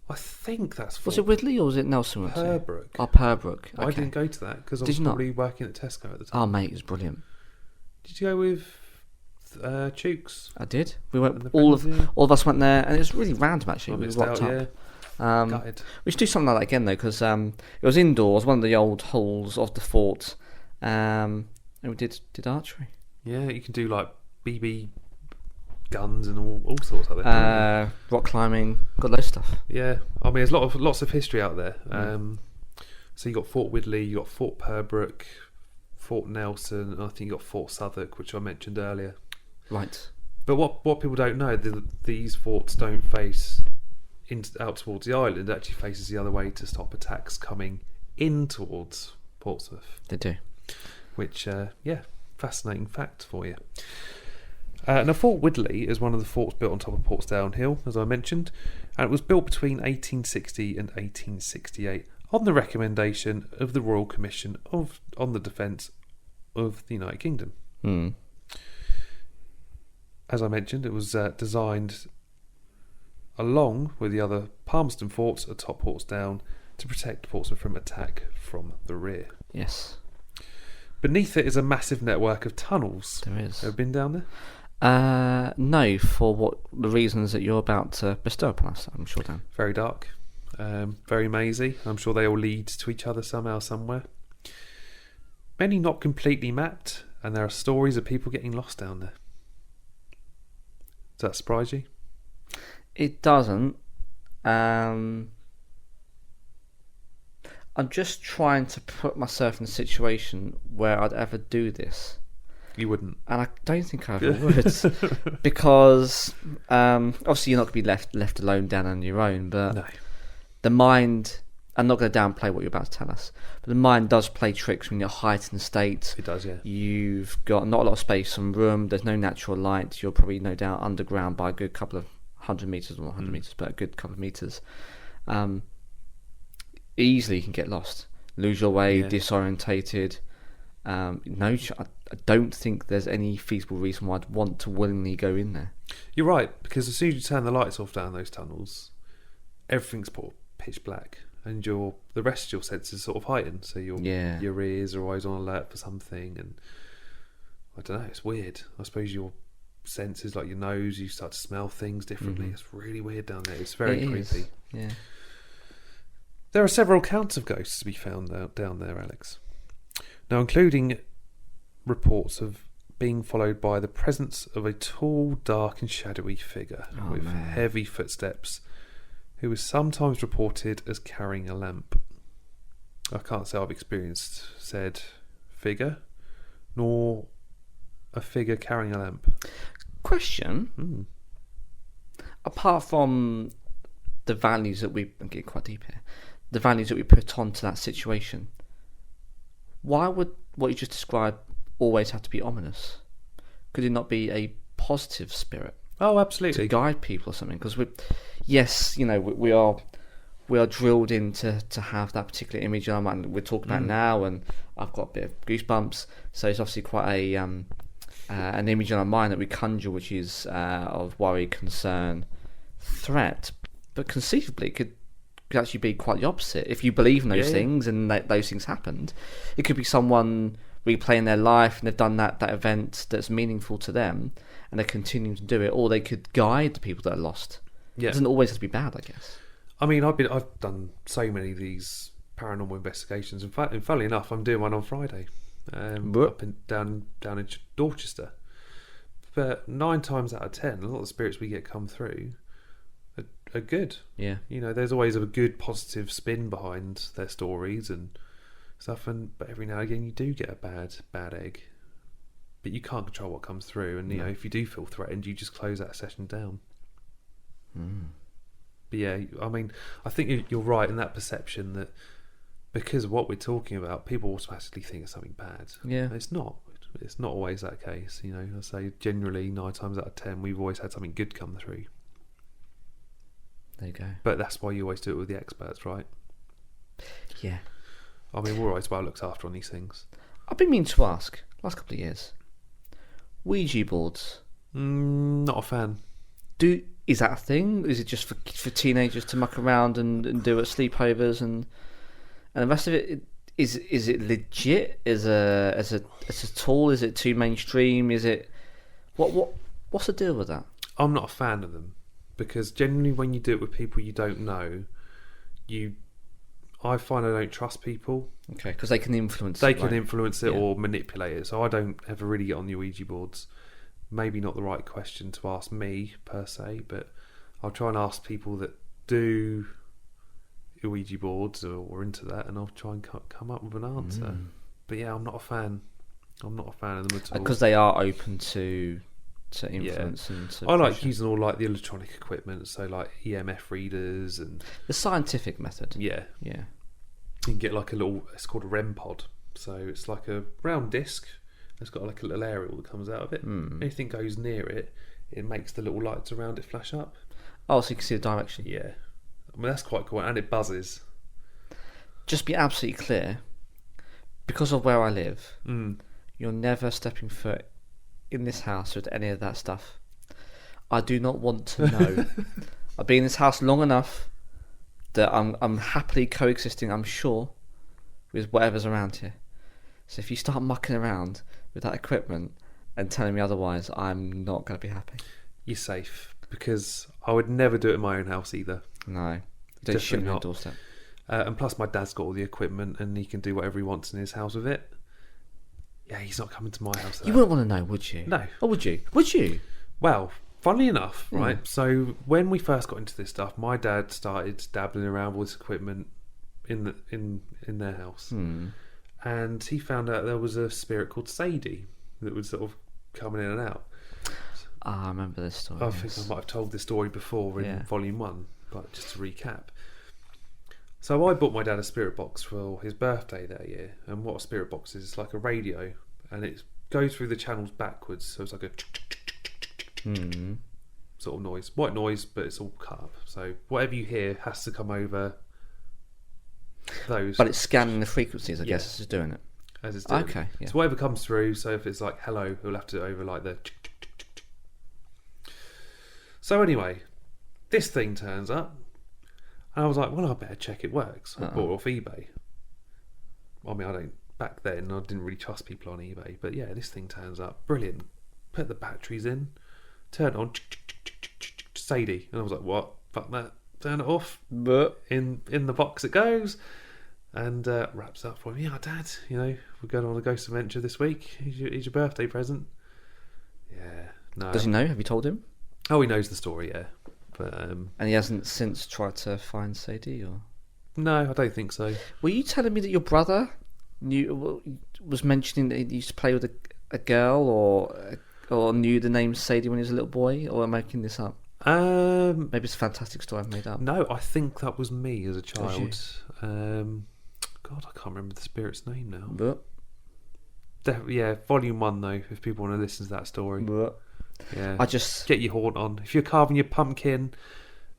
I think that's Was it Widley or was it Nelson? Purbrook. Oh, Purbrook. Okay. I didn't go to that because I was probably working at Tesco at the time. Oh, mate, it was brilliant. Did you go with Chooks? I did. We went. All of us went there, and it was really random actually. We rocked up. Yeah. We should do something like that again though, because it was indoors, one of the old halls of the fort, and we did archery. Yeah, you can do like BB guns and all sorts of it. Rock climbing, got loads of stuff. Yeah, I mean, there's lots of history out there. So you got Fort Widley, you got Fort Purbrook, Fort Nelson, and I think you got Fort Southwark, which I mentioned earlier. Right. But what people don't know, these forts don't face out towards the island. It actually faces the other way to stop attacks coming in towards Portsmouth. They do. Which, fascinating fact for you. Now, Fort Widley is one of the forts built on top of Portsdown Hill, as I mentioned, and it was built between 1860 and 1868 on the recommendation of the Royal Commission on the Defence of the United Kingdom. As I mentioned, it was designed along with the other Palmerston forts atop Portsdown to protect Portsmouth from attack from the rear. Yes. Beneath it is a massive network of tunnels. There is. Ever been down there? No, for what the reasons that you're about to bestow upon us, I'm sure, Dan. Very dark, very mazy. I'm sure they all lead to each other somehow, somewhere. Many not completely mapped, and there are stories of people getting lost down there. Does that surprise you? It doesn't. I'm just trying to put myself in a situation where I'd ever do this. You wouldn't. And I don't think I ever would. Because obviously you're not going to be left alone down on your own, but no. The mind, I'm not going to downplay what you're about to tell us, but the mind does play tricks when you're heightened state. It does, yeah. You've got not a lot of space and room, there's no natural light, you're probably no doubt underground by a good couple of 100 metres, or not 100 metres, but a good couple of metres. Easily you can get lost, lose your way, disorientated. I don't think there's any feasible reason why I'd want to willingly go in there. You're right, because as soon as you turn the lights off down those tunnels, everything's pitch black, and the rest of your senses sort of heightened. So your ears are always on alert for something, and I don't know, it's weird. I suppose your senses, like your nose, you start to smell things differently. It's really weird down there. It's very creepy. Yeah. There are several accounts of ghosts to be found down there, Alex. Now, including reports of being followed by the presence of a tall, dark and shadowy figure with heavy footsteps, who was sometimes reported as carrying a lamp. I can't say I've experienced said figure, nor a figure carrying a lamp. Question. Apart from the values that we... I'm getting quite deep here. The values that we put onto that situation, why would what you just described always have to be ominous? Could it not be a positive spirit? Oh, absolutely. To guide people or something? Because we are drilled in to have that particular image in our mind we're talking about now, and I've got a bit of goosebumps. So it's obviously quite an image in our mind that we conjure, which is of worry, concern, threat. But conceivably, it could actually be quite the opposite. If you believe in those things and those things happened, it could be someone replaying their life and they've done that event that's meaningful to them and they're continuing to do it, or they could guide the people that are lost. It doesn't always have to be bad, I guess. I mean, I've done so many of these paranormal investigations. In fact, and funnily enough, I'm doing one on Friday down in Dorchester. But 9 times out of 10, a lot of the spirits we get come through are good. Yeah. There's always a good positive spin behind their stories and stuff, but every now and again you do get a bad egg. But you can't control what comes through, and if you do feel threatened, you just close that session down. But yeah, I mean, I think you're right in that perception that because of what we're talking about, people automatically think it's something bad. Yeah. It's not. It's not always that case. You know, I say generally 9 times out of 10, we've always had something good come through. There you go. But that's why you always do it with the experts, right? Yeah. I mean, we're always well looked after on these things. I've been meaning to ask, last couple of years, Ouija boards. Not a fan. Is that a thing? Is it just for teenagers to muck around and do at sleepovers and the rest of it? Is it legit as a tool? Is it too mainstream? Is it what's the deal with that? I'm not a fan of them because generally when you do it with people you don't know, I find I don't trust people. Okay, because they can influence. They can influence it or manipulate it. So I don't ever really get on the Ouija boards. Maybe not the right question to ask me per se, but I'll try and ask people that do Ouija boards or into that, and I'll try and come up with an answer. But yeah, I'm not a fan. I'm not a fan of them at all because they are open to influence. Yeah. And to I like using all like the electronic equipment, so like EMF readers and the scientific method. Yeah. You can get like it's called a REM pod. So it's like a round disc. It's got like a little aerial that comes out of it. Anything goes near it, it makes the little lights around it flash up. Oh, so you can see the direction. Yeah. I mean, that's quite cool, and it buzzes. Just be absolutely clear, because of where I live, you're never stepping foot in this house with any of that stuff. I do not want to know. I've been in this house long enough that I'm happily coexisting, I'm sure, with whatever's around here. So if you start mucking around with that equipment and telling me otherwise, I'm not going to be happy. You're safe, because I would never do it in my own house either. No, don't shoot on your doorstep. And plus my dad's got all the equipment and he can do whatever he wants in his house with it. Yeah, he's not coming to my house though. You wouldn't want to know, would you? No. Or would you? Would you? Well, funnily enough, right, so when we first got into this stuff, my dad started dabbling around with this equipment in their house. And he found out there was a spirit called Sadie that would sort of come in and out. I remember this story. I think I might have told this story before in Volume 1, but just to recap. So I bought my dad a spirit box for his birthday that year, and what a spirit box is, it's like a radio, and it goes through the channels backwards, so it's like a sort of noise. White noise, but it's all cut up. So whatever you hear has to come over those. But it's scanning the frequencies, I guess, it's just doing it. As it's doing. Okay, yeah. So whatever comes through, so if it's like hello, it'll have to over like the... So anyway, this thing turns up, and I was like, well, I better check it works. I bought it off eBay. I mean, back then, I didn't really trust people on eBay, but yeah, this thing turns up. Brilliant. Put the batteries in, turn it on, Sadie. And I was like, what? Fuck that. Turn it off. But in the box it goes. And wraps up for me. Yeah, Dad, we're going on a ghost adventure this week. Here's your birthday present. Yeah. No. Does he know? Have you told him? Oh, he knows the story, yeah. But and he hasn't since tried to find Sadie, or? No, I don't think so. Were you telling me that your brother was mentioning that he used to play with a girl, or knew the name Sadie when he was a little boy, or am I making this up? Maybe it's a fantastic story I've made up. No, I think that was me as a child. God, I can't remember the spirit's name now. But Volume 1 though, if people want to listen to that story. But yeah, I just get your horn on. If you're carving your pumpkin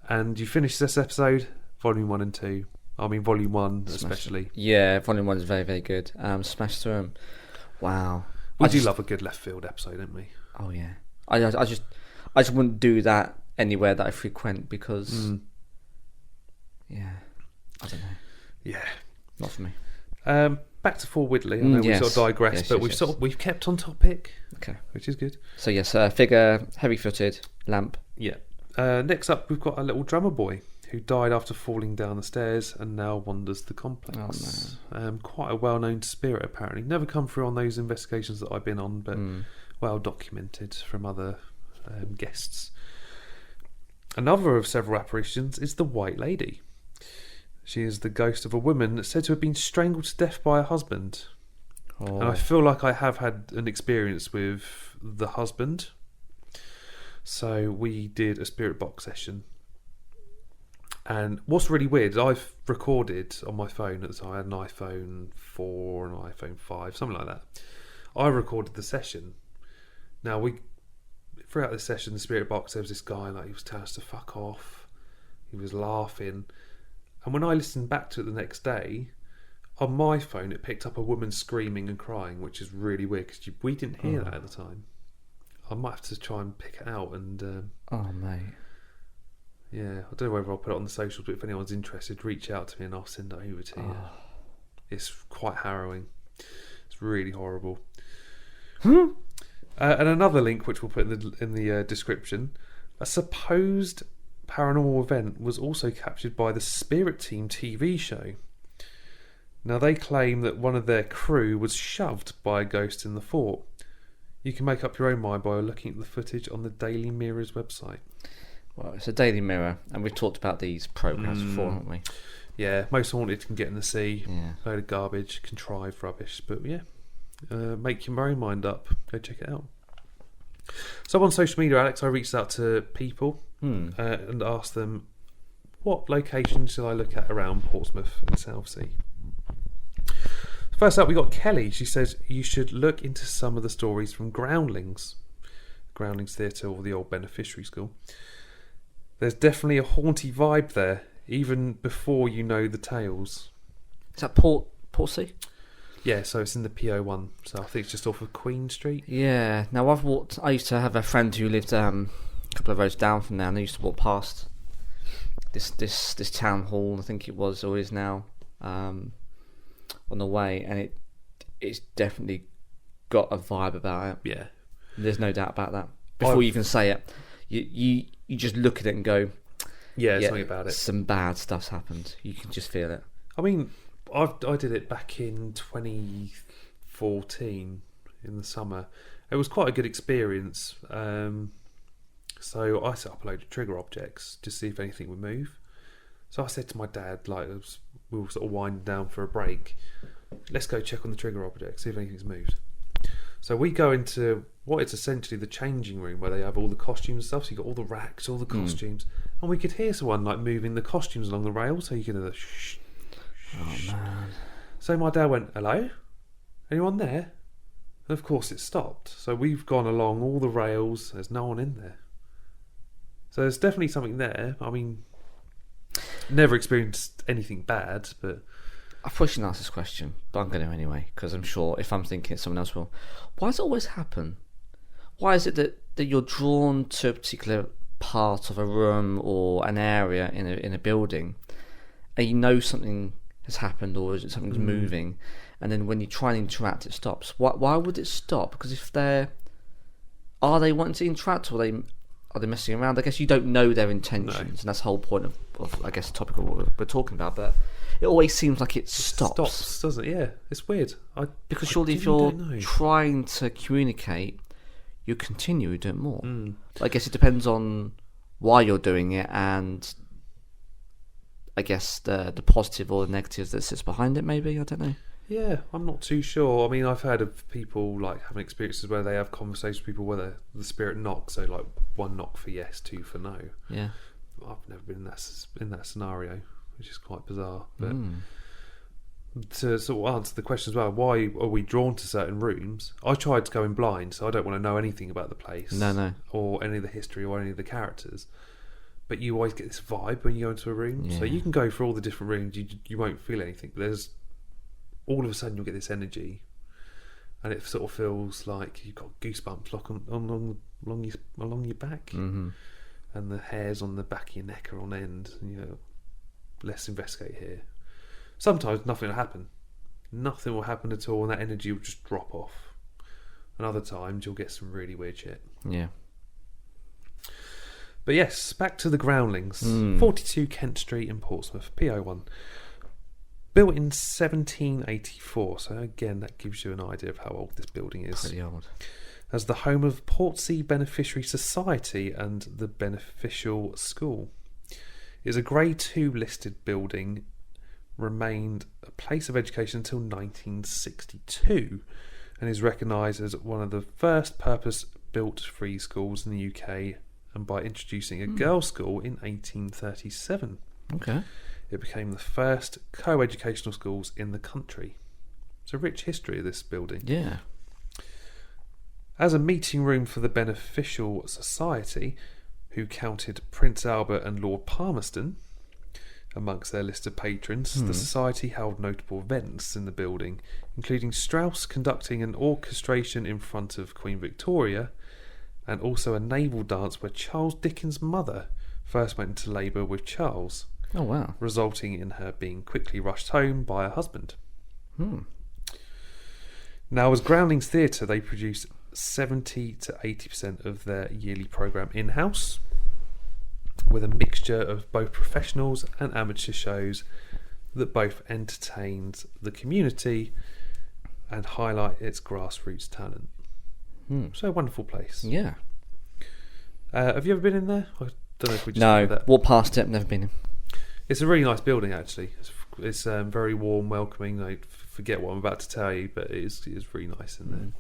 and you finish this episode, Volume 1 and 2. I mean Volume 1 especially. Yeah, Volume 1 is very, very good. Smash through them. Wow. We do love a good left field episode, don't we? Oh yeah. I just wouldn't do that anywhere that I frequent because yeah, I don't know. Yeah, not for me. Back to Fort Whitley. I know we sort of digressed, but we've kept on topic. Okay, which is good. So yes, figure, heavy-footed, lamp. Yeah. Next up, we've got a little drummer boy who died after falling down the stairs and now wanders the complex. Oh, no. Quite a well-known spirit, apparently. Never come through on those investigations that I've been on, but well documented from other guests. Another of several apparitions is the White Lady. She is the ghost of a woman said to have been strangled to death by her husband. Oh. And I feel like I have had an experience with the husband. So we did a spirit box session. And what's really weird is I've recorded on my phone at the time. I had an iPhone 4 and an iPhone 5, something like that. I recorded the session. Now, throughout this session, the spirit box, there was this guy, like, he was telling us to fuck off. He was laughing. And when I listened back to it the next day, on my phone, it picked up a woman screaming and crying, which is really weird because we didn't hear that at the time. I might have to try and pick it out and... oh, mate. Yeah, I don't know whether I'll put it on the socials, but if anyone's interested, reach out to me and I'll send it over to you. It's quite harrowing. It's really horrible. And another link, which we'll put in the description, a supposed paranormal event was also captured by the Spirit Team TV show. Now, they claim that one of their crew was shoved by a ghost in the fort. You can make up your own mind by looking at the footage on the Daily Mirror's website. Well, it's a Daily Mirror, and we've talked about these programmes before, haven't we? Yeah, Most Haunted can get in the sea. Yeah. Load of garbage, contrived rubbish. But yeah, make your own mind up. Go check it out. So on social media, Alex, I reached out to people and asked them, what locations should I look at around Portsmouth and Southsea? First up, we got Kelly. She says you should look into some of the stories from Groundlings Theatre, or the old beneficiary school. There's definitely a haunty vibe there, even before you know the tales. Is that Portsea? Yeah, so it's in the PO1, so I think it's just off of Queen Street. Yeah. Now, I used to have a friend who lived a couple of roads down from there, and I used to walk past this town hall, I think it was, or is now, on the way, and it's definitely got a vibe about it. Yeah. There's no doubt about that. Before you even say it, you just look at it and go, yeah, something about it. Some bad stuff's happened. You can just feel it. I mean, I did it back in 2014 in the summer. It was quite a good experience. So I set up a load of trigger objects to see if anything would move. So I said to my dad, like, we were sort of winding down for a break, let's go check on the trigger objects, see if anything's moved. So we go into what is essentially the changing room where they have all the costumes and stuff. So you got all the racks, all the costumes, and we could hear someone like moving the costumes along the rail. So you could hear the shh. Oh man! So my dad went, "Hello, anyone there?" And of course it stopped. So we've gone along all the rails. There's no one in there. So there's definitely something there. I mean, never experienced anything bad, but. I probably shouldn't ask this question, but I'm going to anyway, because I'm sure if I'm thinking it, someone else will. Why does it always happen? Why is it that you're drawn to a particular part of a room or an area in a building, and you know something has happened or something's moving, and then when you try and interact, it stops? Why would it stop? Because if are they wanting to interact, or are they messing around? I guess you don't know their intentions, and that's the whole point of I guess the topic of what we're talking about. But it always seems like it stops. It stops, doesn't it? Yeah, it's weird. Because surely if you're trying to communicate, you continue doing more. I guess it depends on why you're doing it, and I guess the positive or the negatives that sits behind it. Maybe, I don't know. Yeah, I'm not too sure. I mean, I've heard of people like having experiences where they have conversations with people where the spirit knocks, so like 1 knock for yes, 2 for no. Yeah, I've never been in that scenario, which is quite bizarre. But to sort of answer the question as well, why are we drawn to certain rooms? I tried to go in blind, so I don't want to know anything about the place, no, or any of the history or any of the characters. But you always get this vibe when you go into a room. Yeah. So you can go for all the different rooms, you won't feel anything. But all of a sudden you'll get this energy, and it sort of feels like you've got goosebumps like along your back, and the hairs on the back of your neck are on end. And, let's investigate here. Sometimes nothing will happen. Nothing will happen at all, and that energy will just drop off. And other times you'll get some really weird shit. Yeah. But yes, back to the Groundlings. 42 Kent Street in Portsmouth, PO1. Built in 1784, so again, that gives you an idea of how old this building is. Pretty old. As the home of Portsea Beneficiary Society and the Beneficial School. It is a Grade 2 listed building, remained a place of education until 1962, and is recognised as one of the first purpose-built free schools in the UK, and by introducing a girls' school in 1837. Okay. It became the first co-educational schools in the country. It's a rich history of this building. Yeah. As a meeting room for the Beneficial Society, who counted Prince Albert and Lord Palmerston amongst their list of patrons, the Society held notable events in the building, including Strauss conducting an orchestration in front of Queen Victoria, and also a naval dance where Charles Dickens' mother first went into labour with Charles. Oh, wow. Resulting in her being quickly rushed home by her husband. Now, as Groundlings Theatre, they produce 70 to 80% of their yearly programme in-house, with a mixture of both professionals and amateur shows that both entertains the community and highlight its grassroots talent. So a wonderful place. Yeah. Have you ever been in there? I don't know if we just No, that. walked past it, never been in. It's a really nice building, actually. It's very warm, welcoming. I forget what I'm about to tell you, but it is really nice in there.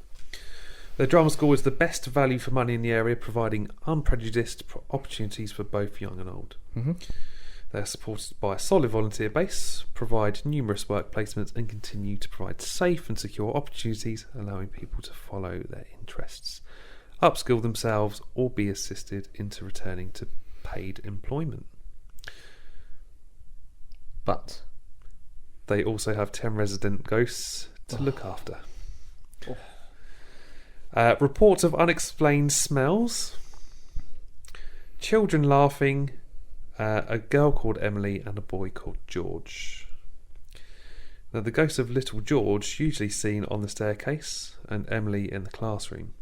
The drama school is the best value for money in the area, providing unprejudiced opportunities for both young and old. They're supported by a solid volunteer base, provide numerous work placements, and continue to provide safe and secure opportunities, allowing people to follow their interests, upskill themselves, or be assisted into returning to paid employment. But they also have 10 resident ghosts to look after. Reports of unexplained smells, children laughing, a girl called Emily and a boy called George. Now, the ghost of little George usually seen on the staircase and Emily in the classroom.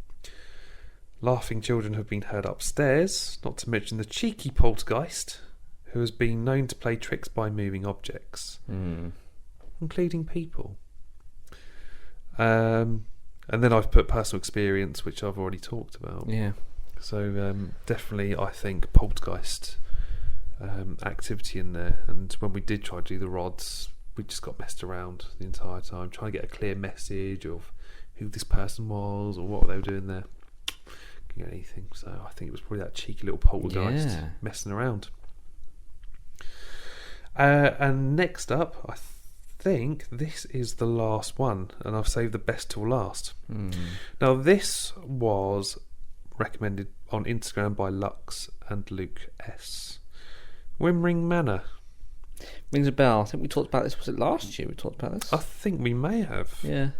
Laughing children have been heard upstairs, not to mention the cheeky poltergeist, who has been known to play tricks by moving objects, including people. And then I've put personal experience, which I've already talked about. yeah. So definitely, I think poltergeist activity in there. And when we did try to do the rods, we just got messed around the entire time, trying to get a clear message of who this person was or what they were doing there. Couldn't get anything. So I think it was probably that cheeky little poltergeist messing around. And next up, I think this is the last one, and I've saved the best till last. Now, this was recommended on Instagram by Lux and Luke S. Wimmering Manor. Rings a bell. I think we talked about this. Was it last year we talked about this? I think we may have. Yeah.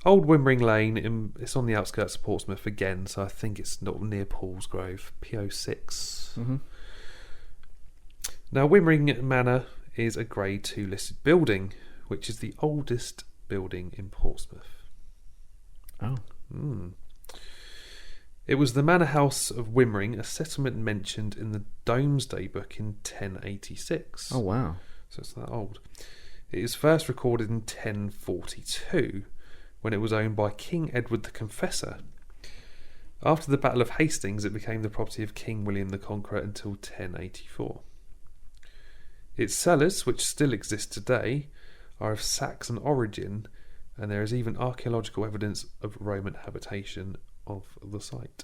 Old Wimmering Lane. It's on the outskirts of Portsmouth again, so I think it's not near Paul's Grove. PO6. Now, Wimmering Manor is a Grade 2 listed building, which is the oldest building in Portsmouth. Oh. It was the manor house of Wimmering, a settlement mentioned in the Domesday Book in 1086. Oh, wow. So it's that old. It is first recorded in 1042, when it was owned by King Edward the Confessor. After the Battle of Hastings, it became the property of King William the Conqueror until 1084. Its cellars, which still exist today, are of Saxon origin, and there is even archaeological evidence of Roman habitation of the site.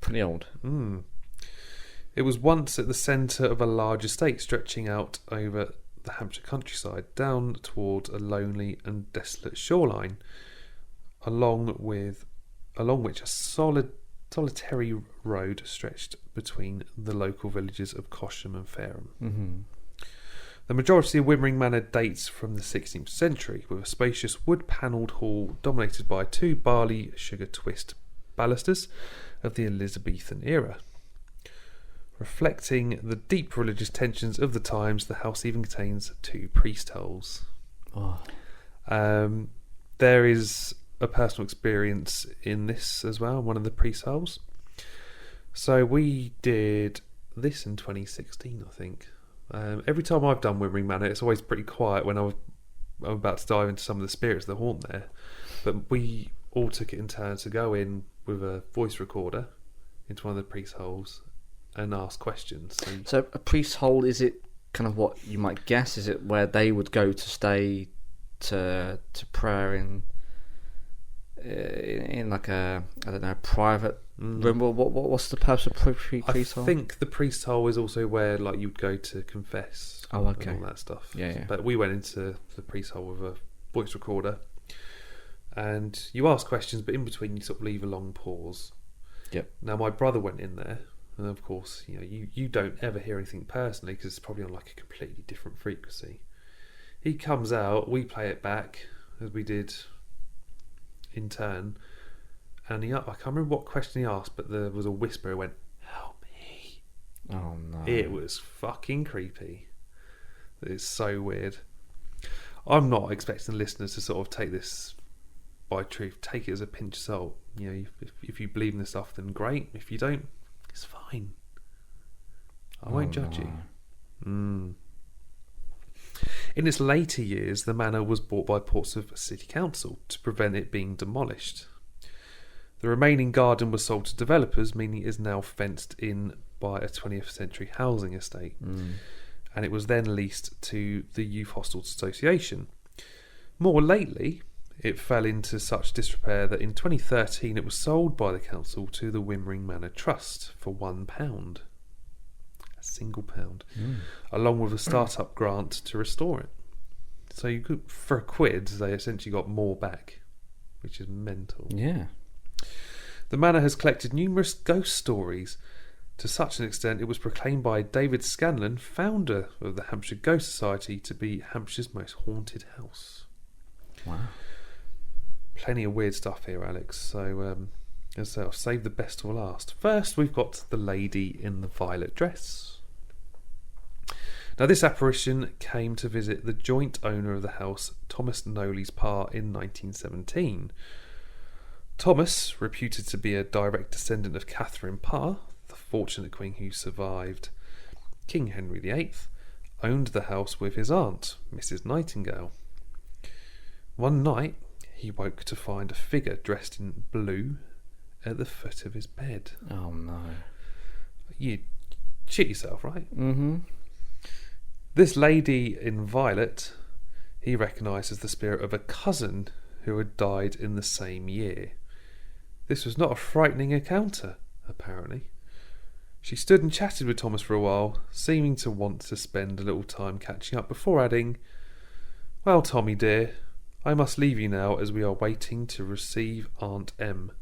Pretty old. It was once at the centre of a large estate stretching out over the Hampshire countryside, down towards a lonely and desolate shoreline, along which a solitary road stretched between the local villages of Cosham and Fareham. The majority of Wimmering Manor dates from the 16th century, with a spacious wood-panelled hall dominated by 2 barley sugar twist balusters of the Elizabethan era. Reflecting the deep religious tensions of the times, the house even contains 2 priest holes. There is a personal experience in this as well, one of the priest holes. So we did this in 2016, I think. Every time I've done Wimmering Manor, it's always pretty quiet when I'm about to dive into some of the spirits that haunt there. But we all took it in turn to go in with a voice recorder into one of the priest holes and ask questions. So a priest hole, is it kind of what you might guess? Is it where they would go to stay to prayer in? in like a, I don't know, private room? What's the purpose of priest hole? I think the priest hole is also where like you'd go to confess. Oh, okay. And all that stuff. Yeah. But we went into the priest hole with a voice recorder, and you ask questions, but in between you sort of leave a long pause. Yep. Now my brother went in there, and of course, you don't ever hear anything personally because it's probably on like a completely different frequency. He comes out, we play it back as we did in turn, and I can't remember what question he asked, but there was a whisper. He went, "Help me!" Oh no! It was fucking creepy. It's so weird. I'm not expecting the listeners to sort of take this by truth. Take it as a pinch of salt. If you believe in this stuff, then great. If you don't, it's fine. I won't judge you. In its later years, the manor was bought by Portsmouth City Council to prevent it being demolished. The remaining garden was sold to developers, meaning it is now fenced in by a 20th century housing estate. And it was then leased to the Youth Hostels Association. More lately, it fell into such disrepair that in 2013 it was sold by the council to the Wimmering Manor Trust for £1. A single pound. Along with a start-up grant to restore it. So you could, for £1, they essentially got more back, which is mental. Yeah. The manor has collected numerous ghost stories, to such an extent it was proclaimed by David Scanlon, founder of the Hampshire Ghost Society, to be Hampshire's most haunted house. Wow. Plenty of weird stuff here, Alex. So, as I say, I'll save the best till last. First, we've got the lady in the violet dress. Now, this apparition came to visit the joint owner of the house, Thomas Noley's Parr, in 1917. Thomas, reputed to be a direct descendant of Catherine Parr, the fortunate queen who survived King Henry VIII, owned the house with his aunt, Mrs. Nightingale. One night, he woke to find a figure dressed in blue at the foot of his bed. Oh no. You shit yourself, right? Mm-hmm. This lady in violet, he recognised as the spirit of a cousin who had died in the same year. This was not a frightening encounter, apparently. She stood and chatted with Thomas for a while, seeming to want to spend a little time catching up before adding, "Well, Tommy dear, I must leave you now as we are waiting to receive Aunt M."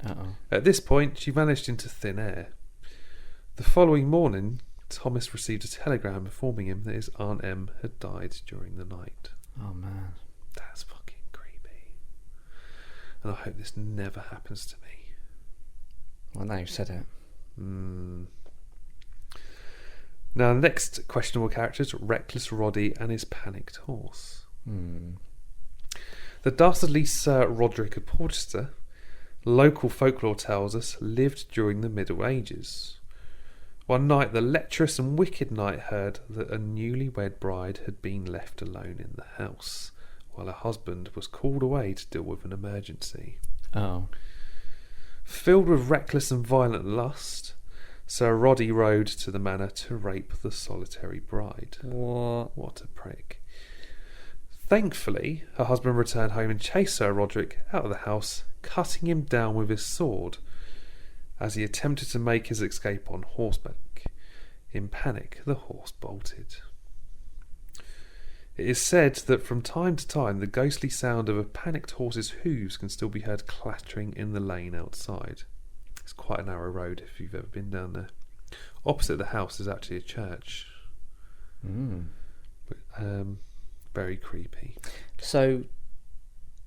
Uh-oh. At this point, she vanished into thin air. The following morning, Thomas received a telegram informing him that his Aunt M had died during the night. Oh man. That's fucking creepy. And I hope this never happens to me. Well, now you've said it. Now, the next questionable character is Reckless Roddy and his panicked horse. The dastardly Sir Roderick of Porchester, local folklore tells us, lived during the Middle Ages. One night, the lecherous and wicked knight heard that a newlywed bride had been left alone in the house, while her husband was called away to deal with an emergency. Oh. Filled with reckless and violent lust, Sir Roddy rode to the manor to rape the solitary bride. What a prick. Thankfully, her husband returned home and chased Sir Roderick out of the house, cutting him down with his sword as he attempted to make his escape on horseback. In panic, the horse bolted. It is said that from time to time the ghostly sound of a panicked horse's hooves can still be heard clattering in the lane outside. It's quite a narrow road if you've ever been down there. Opposite the house is actually a church. Very creepy. So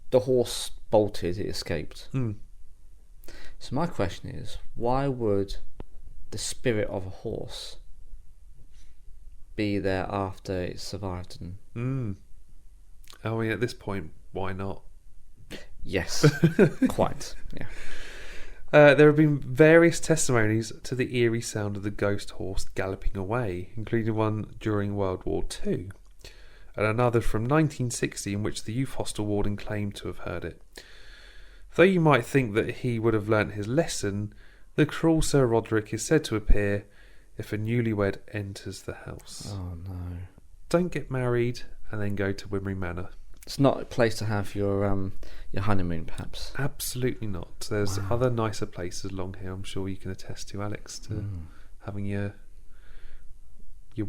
the horse bolted, it escaped. So my question is, why would the spirit of a horse be there after it survived? I mean, at this point, why not? Yes, quite. Yeah. There have been various testimonies to the eerie sound of the ghost horse galloping away, including one during World War II, and another from 1960 in which the youth hostel warden claimed to have heard it. Though you might think that he would have learnt his lesson, the cruel Sir Roderick is said to appear if a newlywed enters the house. Oh no. Don't get married and then go to Wimmering Manor. It's not a place to have your honeymoon, perhaps. Absolutely not. There's other nicer places along here. I'm sure you can attest to, Alex, to having your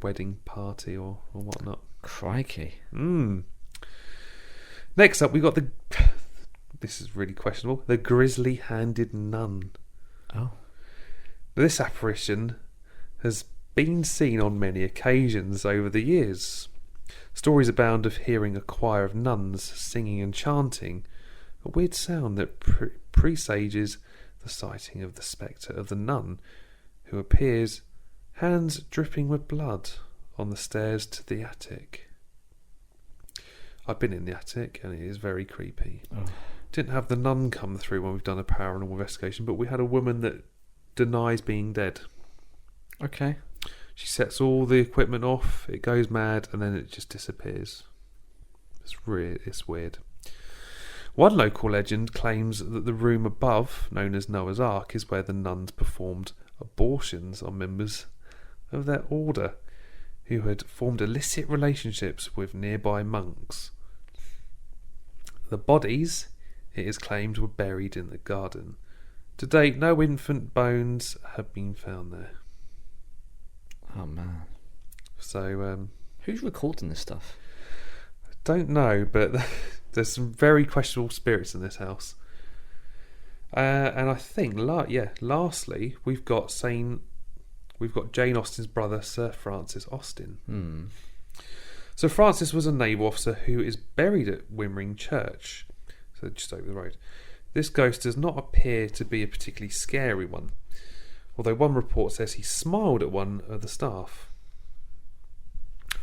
wedding party or whatnot. Crikey. Next up, we got this is really questionable, the grizzly-handed nun. Oh. This apparition has been seen on many occasions over the years. Stories abound of hearing a choir of nuns singing and chanting, a weird sound that presages the sighting of the spectre of the nun, who appears, hands dripping with blood, on the stairs to the attic. I've been in the attic and it is very creepy. Didn't have the nun come through when we've done a paranormal investigation, but we had a woman that denies being dead. Okay. She sets all the equipment off, it goes mad, and then it just disappears. It's weird. One local legend claims that the room above, known as Noah's Ark, is where the nuns performed abortions on members of their order who had formed illicit relationships with nearby monks. The bodies, it is claimed, were buried in the garden. To date, no infant bones have been found there. Oh man. So, who's recording this stuff? I don't know, but there's some very questionable spirits in this house. And I think, lastly, we've got Jane Austen's brother, Sir Francis Austen. So Francis was a naval officer who is buried at Wimmering Church, so just over the road. This ghost does not appear to be a particularly scary one, although one report says he smiled at one of the staff.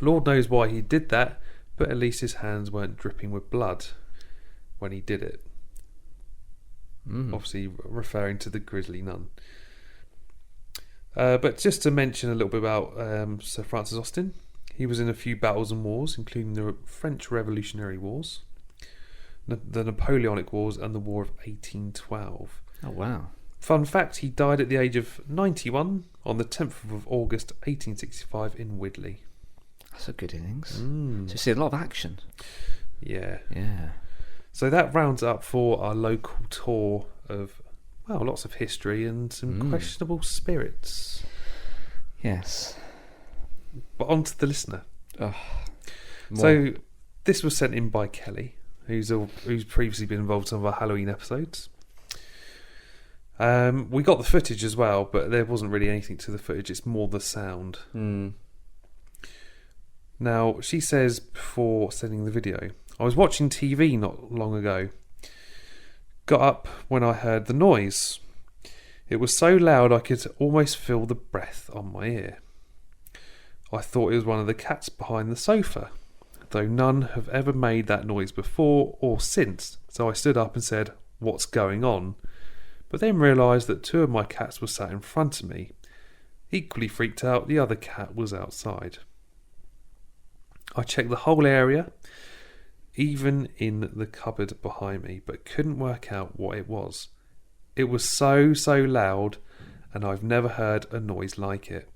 Lord knows why he did that, but at least his hands weren't dripping with blood when he did it. Obviously referring to the grizzly nun. But just to mention a little bit about Sir Francis Austen, he was in a few battles and wars, including the French Revolutionary Wars, the Napoleonic Wars, and the War of 1812. Oh wow. Fun fact, he died at the age of 91 on the 10th of August 1865 in Widley. That's a good innings. So you see a lot of action. Yeah. Yeah. So that rounds up for our local tour of, lots of history and some questionable spirits. Yes. But on to the listener. More. So this was sent in by Kelly, who's previously been involved in some of our Halloween episodes. We got the footage as well, but there wasn't really anything to the footage. It's more the sound. Now, she says before sending the video, I was watching TV not long ago. Got up when I heard the noise. It was so loud I could almost feel the breath on my ear. I thought it was one of the cats behind the sofa, though none have ever made that noise before or since, so I stood up and said, "What's going on?" But then realised that two of my cats were sat in front of me. Equally freaked out, the other cat was outside. I checked the whole area, even in the cupboard behind me, but couldn't work out what it was. It was so loud, and I've never heard a noise like it.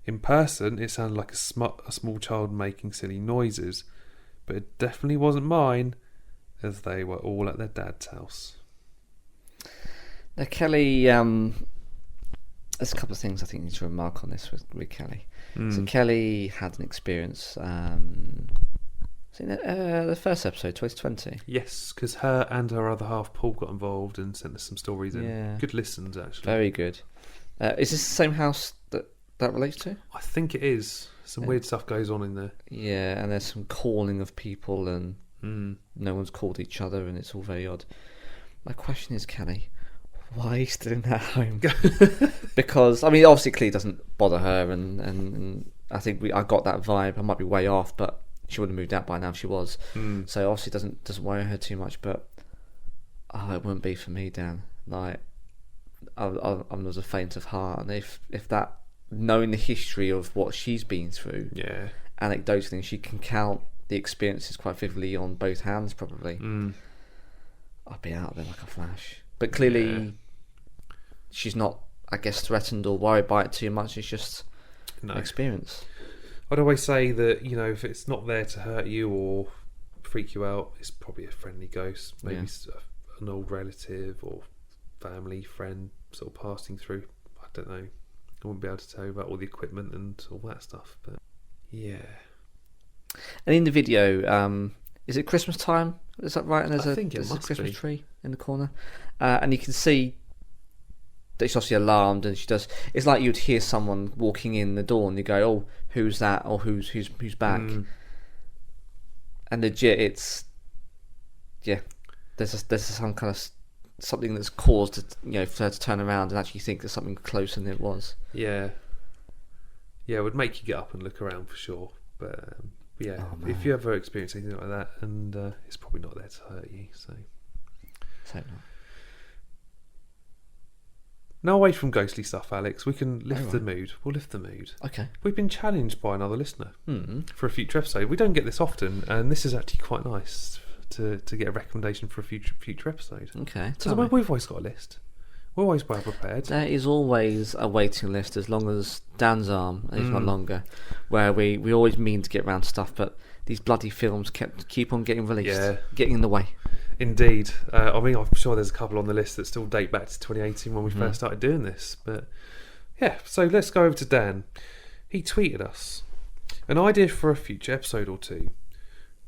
In person, it sounded like a small child making silly noises, but it definitely wasn't mine, as they were all at their dad's house. Now, Kelly, there's a couple of things I think you need to remark on this with Kelly. So Kelly had an experience, the first episode, 2020. Yes, because her and her other half, Paul, got involved and sent us some stories in. Yeah. Good listens, actually. Very good. Is this the same house that relates to? I think it is. Some weird stuff goes on in there. Yeah, and there's some calling of people and no one's called each other and it's all very odd. My question is, Kelly, why are you still in that home? Because, I mean, obviously Clee doesn't bother her and I think I got that vibe. I might be way off, but she would have moved out by now if she was. So obviously doesn't worry her too much, but it wouldn't be for me, Dan. Like, I was a faint of heart, and if that, knowing the history of what she's been through, anecdotally, she can count the experiences quite vividly on both hands, probably. I'd be out there like a flash. But clearly, she's not, I guess, threatened or worried by it too much. It's just an experience. I'd always say that, if it's not there to hurt you or freak you out, it's probably a friendly ghost, maybe an old relative or family friend sort of passing through. I don't know. I wouldn't be able to tell you about all the equipment and all that stuff, but yeah. And in the video, is it Christmas time? Is that right? And there's a Christmas tree in the corner, and you can see that she's obviously alarmed, and she does. It's like you'd hear someone walking in the door, and you go, "Oh, who's that?" or "Who's back?" And legit, it's There's some kind of something that's caused for her to turn around and actually think there's something closer than it was. Yeah, it would make you get up and look around for sure. But if you ever experience anything like that, and it's probably not there to hurt you, so. Now away from ghostly stuff, Alex, we can lift the mood. We'll lift the mood. Okay. We've been challenged by another listener for a future episode. We don't get this often, and this is actually quite nice to get a recommendation for a future episode. Okay. Because we've always got a list. We're always well prepared. There is always a waiting list as long as Dan's arm is not longer, where we always mean to get around to stuff, but these bloody films keep on getting released, getting in the way. Indeed. I mean, I'm sure there's a couple on the list that still date back to 2018 when we first started doing this. But yeah, so let's go over to Dan. He tweeted us an idea for a future episode or two.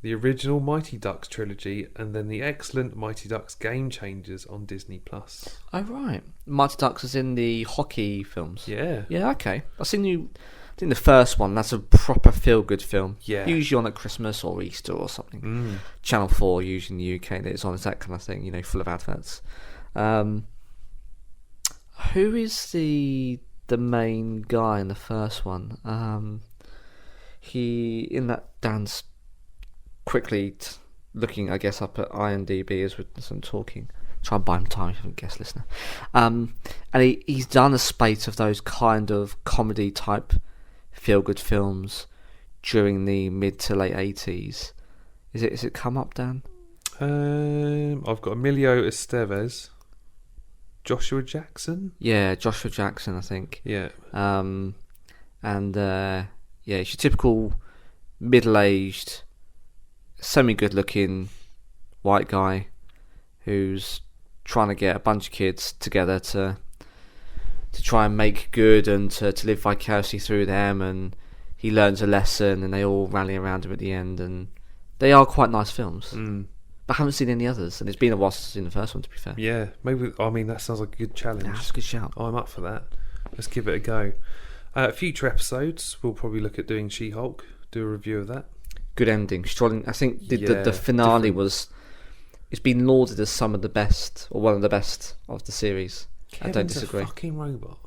The original Mighty Ducks trilogy, and then the excellent Mighty Ducks Game Changers on Disney+. Oh, right. Mighty Ducks is in the hockey films. Yeah. Yeah, okay. I think the first one, that's a proper feel-good film. Yeah. Usually on at Christmas or Easter or something. Channel 4, usually in the UK, that it's on. It's that kind of thing, full of adverts. Who is the main guy in the first one? In that Dan's quickly looking, I guess, up at IMDb as I'm talking. Try and buy him time if you're a guest listener. And he's done a spate of those kind of comedy type feel-good films during the mid to late 80s. Is it come up, Dan? I've got Emilio Estevez, Joshua Jackson. Yeah, Joshua Jackson, I think. Yeah. It's your typical middle-aged, semi-good-looking white guy who's trying to get a bunch of kids together to try and make good and to live vicariously through them, and he learns a lesson and they all rally around him at the end, and they are quite nice films. But I haven't seen any others, and it's been a while since I've seen the first one, to be fair. Yeah, maybe. I mean, that sounds like a good challenge. That's a good shout. I'm up for that. Let's give it a go. Future episodes, we'll probably look at doing She-Hulk, do a review of that. Good ending. I think the finale was. It's been lauded as some of the best, or one of the best of the series. Kevin's I don't disagree. A fucking robot.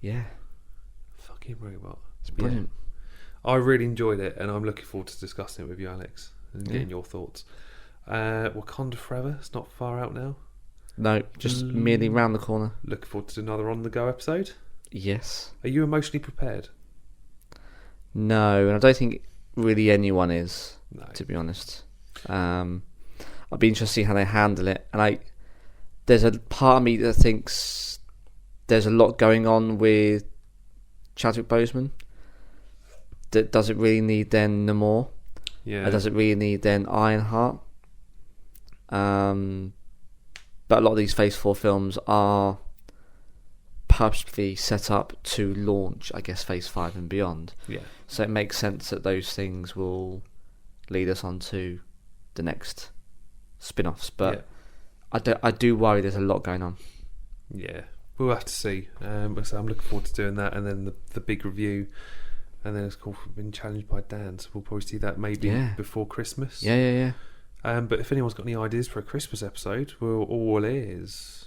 Yeah. Fucking robot. It's brilliant. Yeah. I really enjoyed it, and I'm looking forward to discussing it with you, Alex, and getting your thoughts. Wakanda Forever, it's not far out now. No, just merely round the corner. Looking forward to another On The Go episode. Yes. Are you emotionally prepared? No, and I don't think really anyone is, to be honest. I'd be interested to see how they handle it. And there's a part of me that thinks there's a lot going on with Chadwick Boseman. Does it really need then Namor? Yeah. Does it really need then Ironheart? But a lot of these Phase 4 films are purposefully set up to launch, I guess, Phase 5 and beyond. Yeah. So it makes sense that those things will lead us on to the next spin-offs. But I do worry there's a lot going on. Yeah. We'll have to see. So I'm looking forward to doing that, and then the big review. And then, of course, we've been challenged by Dan, so we'll probably see that maybe before Christmas. Yeah. But if anyone's got any ideas for a Christmas episode, we're all ears.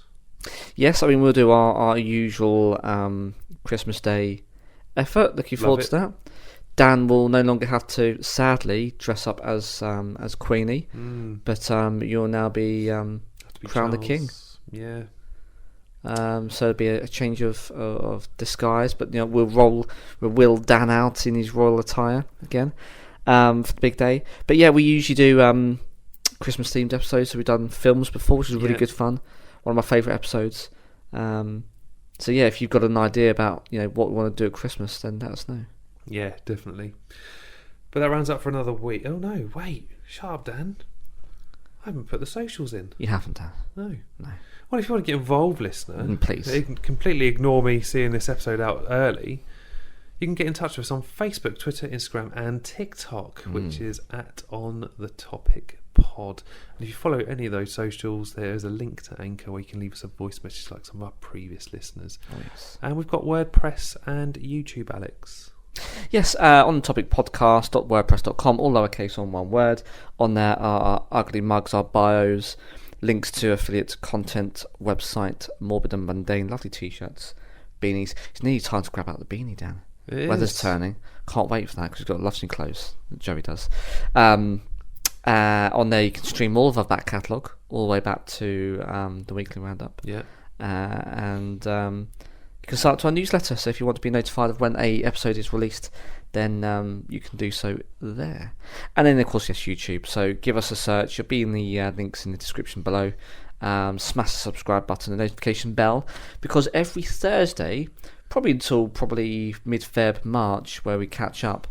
Yes, I mean, we'll do our usual Christmas Day effort. Looking forward to that. Dan will no longer have to, sadly, dress up as Queenie, but you'll now be crowned the king. Yeah. So it'll be a change of disguise, but we'll wheel Dan out in his royal attire again for the big day. But yeah, we usually do Christmas themed episodes. So we've done films before, which is really good fun. One of my favourite episodes. So yeah, if you've got an idea about what we want to do at Christmas, then let us know. Yeah, definitely. But that rounds up for another week. Oh no, wait. Shut up, Dan. I haven't put the socials in. You haven't, Dan? No. No. Well, if you want to get involved, listener, please. you can completely ignore me seeing this episode out early. You can get in touch with us on Facebook, Twitter, Instagram, and TikTok, which is @OnTheTopicPod. And if you follow any of those socials, there is a link to Anchor where you can leave us a voice message like some of our previous listeners. Oh, yes. And we've got WordPress and YouTube, Alex. Yes, on the topic podcast.wordpress.com, all lowercase on one word. On there are our ugly mugs, our bios, links to affiliate content, website, morbid and mundane, lovely t-shirts, beanies. It's nearly time to grab out the beanie, Dan. Weather's turning. Can't wait for that because we've got lots of new clothes. Joey does. On there you can stream all of our back catalogue, all the way back to the weekly roundup. Yeah. And you can sign up to our newsletter, so if you want to be notified of when a episode is released, then you can do so there. And then, of course, yes, YouTube. So give us a search. You'll be in the links in the description below. Smash the subscribe button and the notification bell, because every Thursday, probably until mid-Feb, March, where we catch up,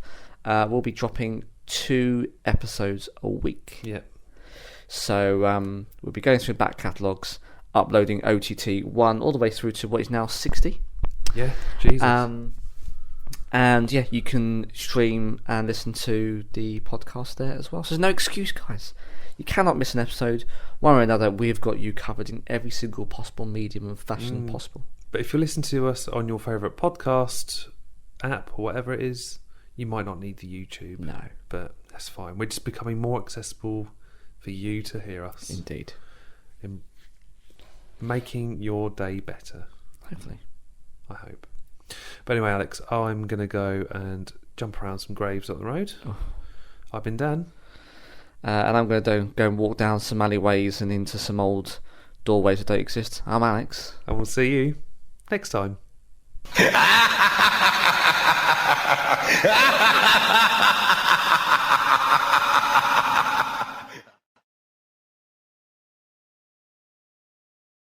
we'll be dropping 2 episodes a week. Yeah. So we'll be going through back catalogues, uploading OTT 1 all the way through to what is now 60. Yeah, Jesus. And yeah, you can stream and listen to the podcast there as well. So there's no excuse, guys. You cannot miss an episode. One or another, we've got you covered in every single possible medium and fashion possible. But if you listen to us on your favourite podcast app or whatever it is, you might not need the YouTube. No. But that's fine. We're just becoming more accessible for you to hear us. Indeed. In making your day better. Hopefully. I hope. But anyway, Alex, I'm going to go and jump around some graves up the road. Oh. I've been Dan. And I'm going to go and walk down some alleyways and into some old doorways that don't exist. I'm Alex. And we'll see you next time.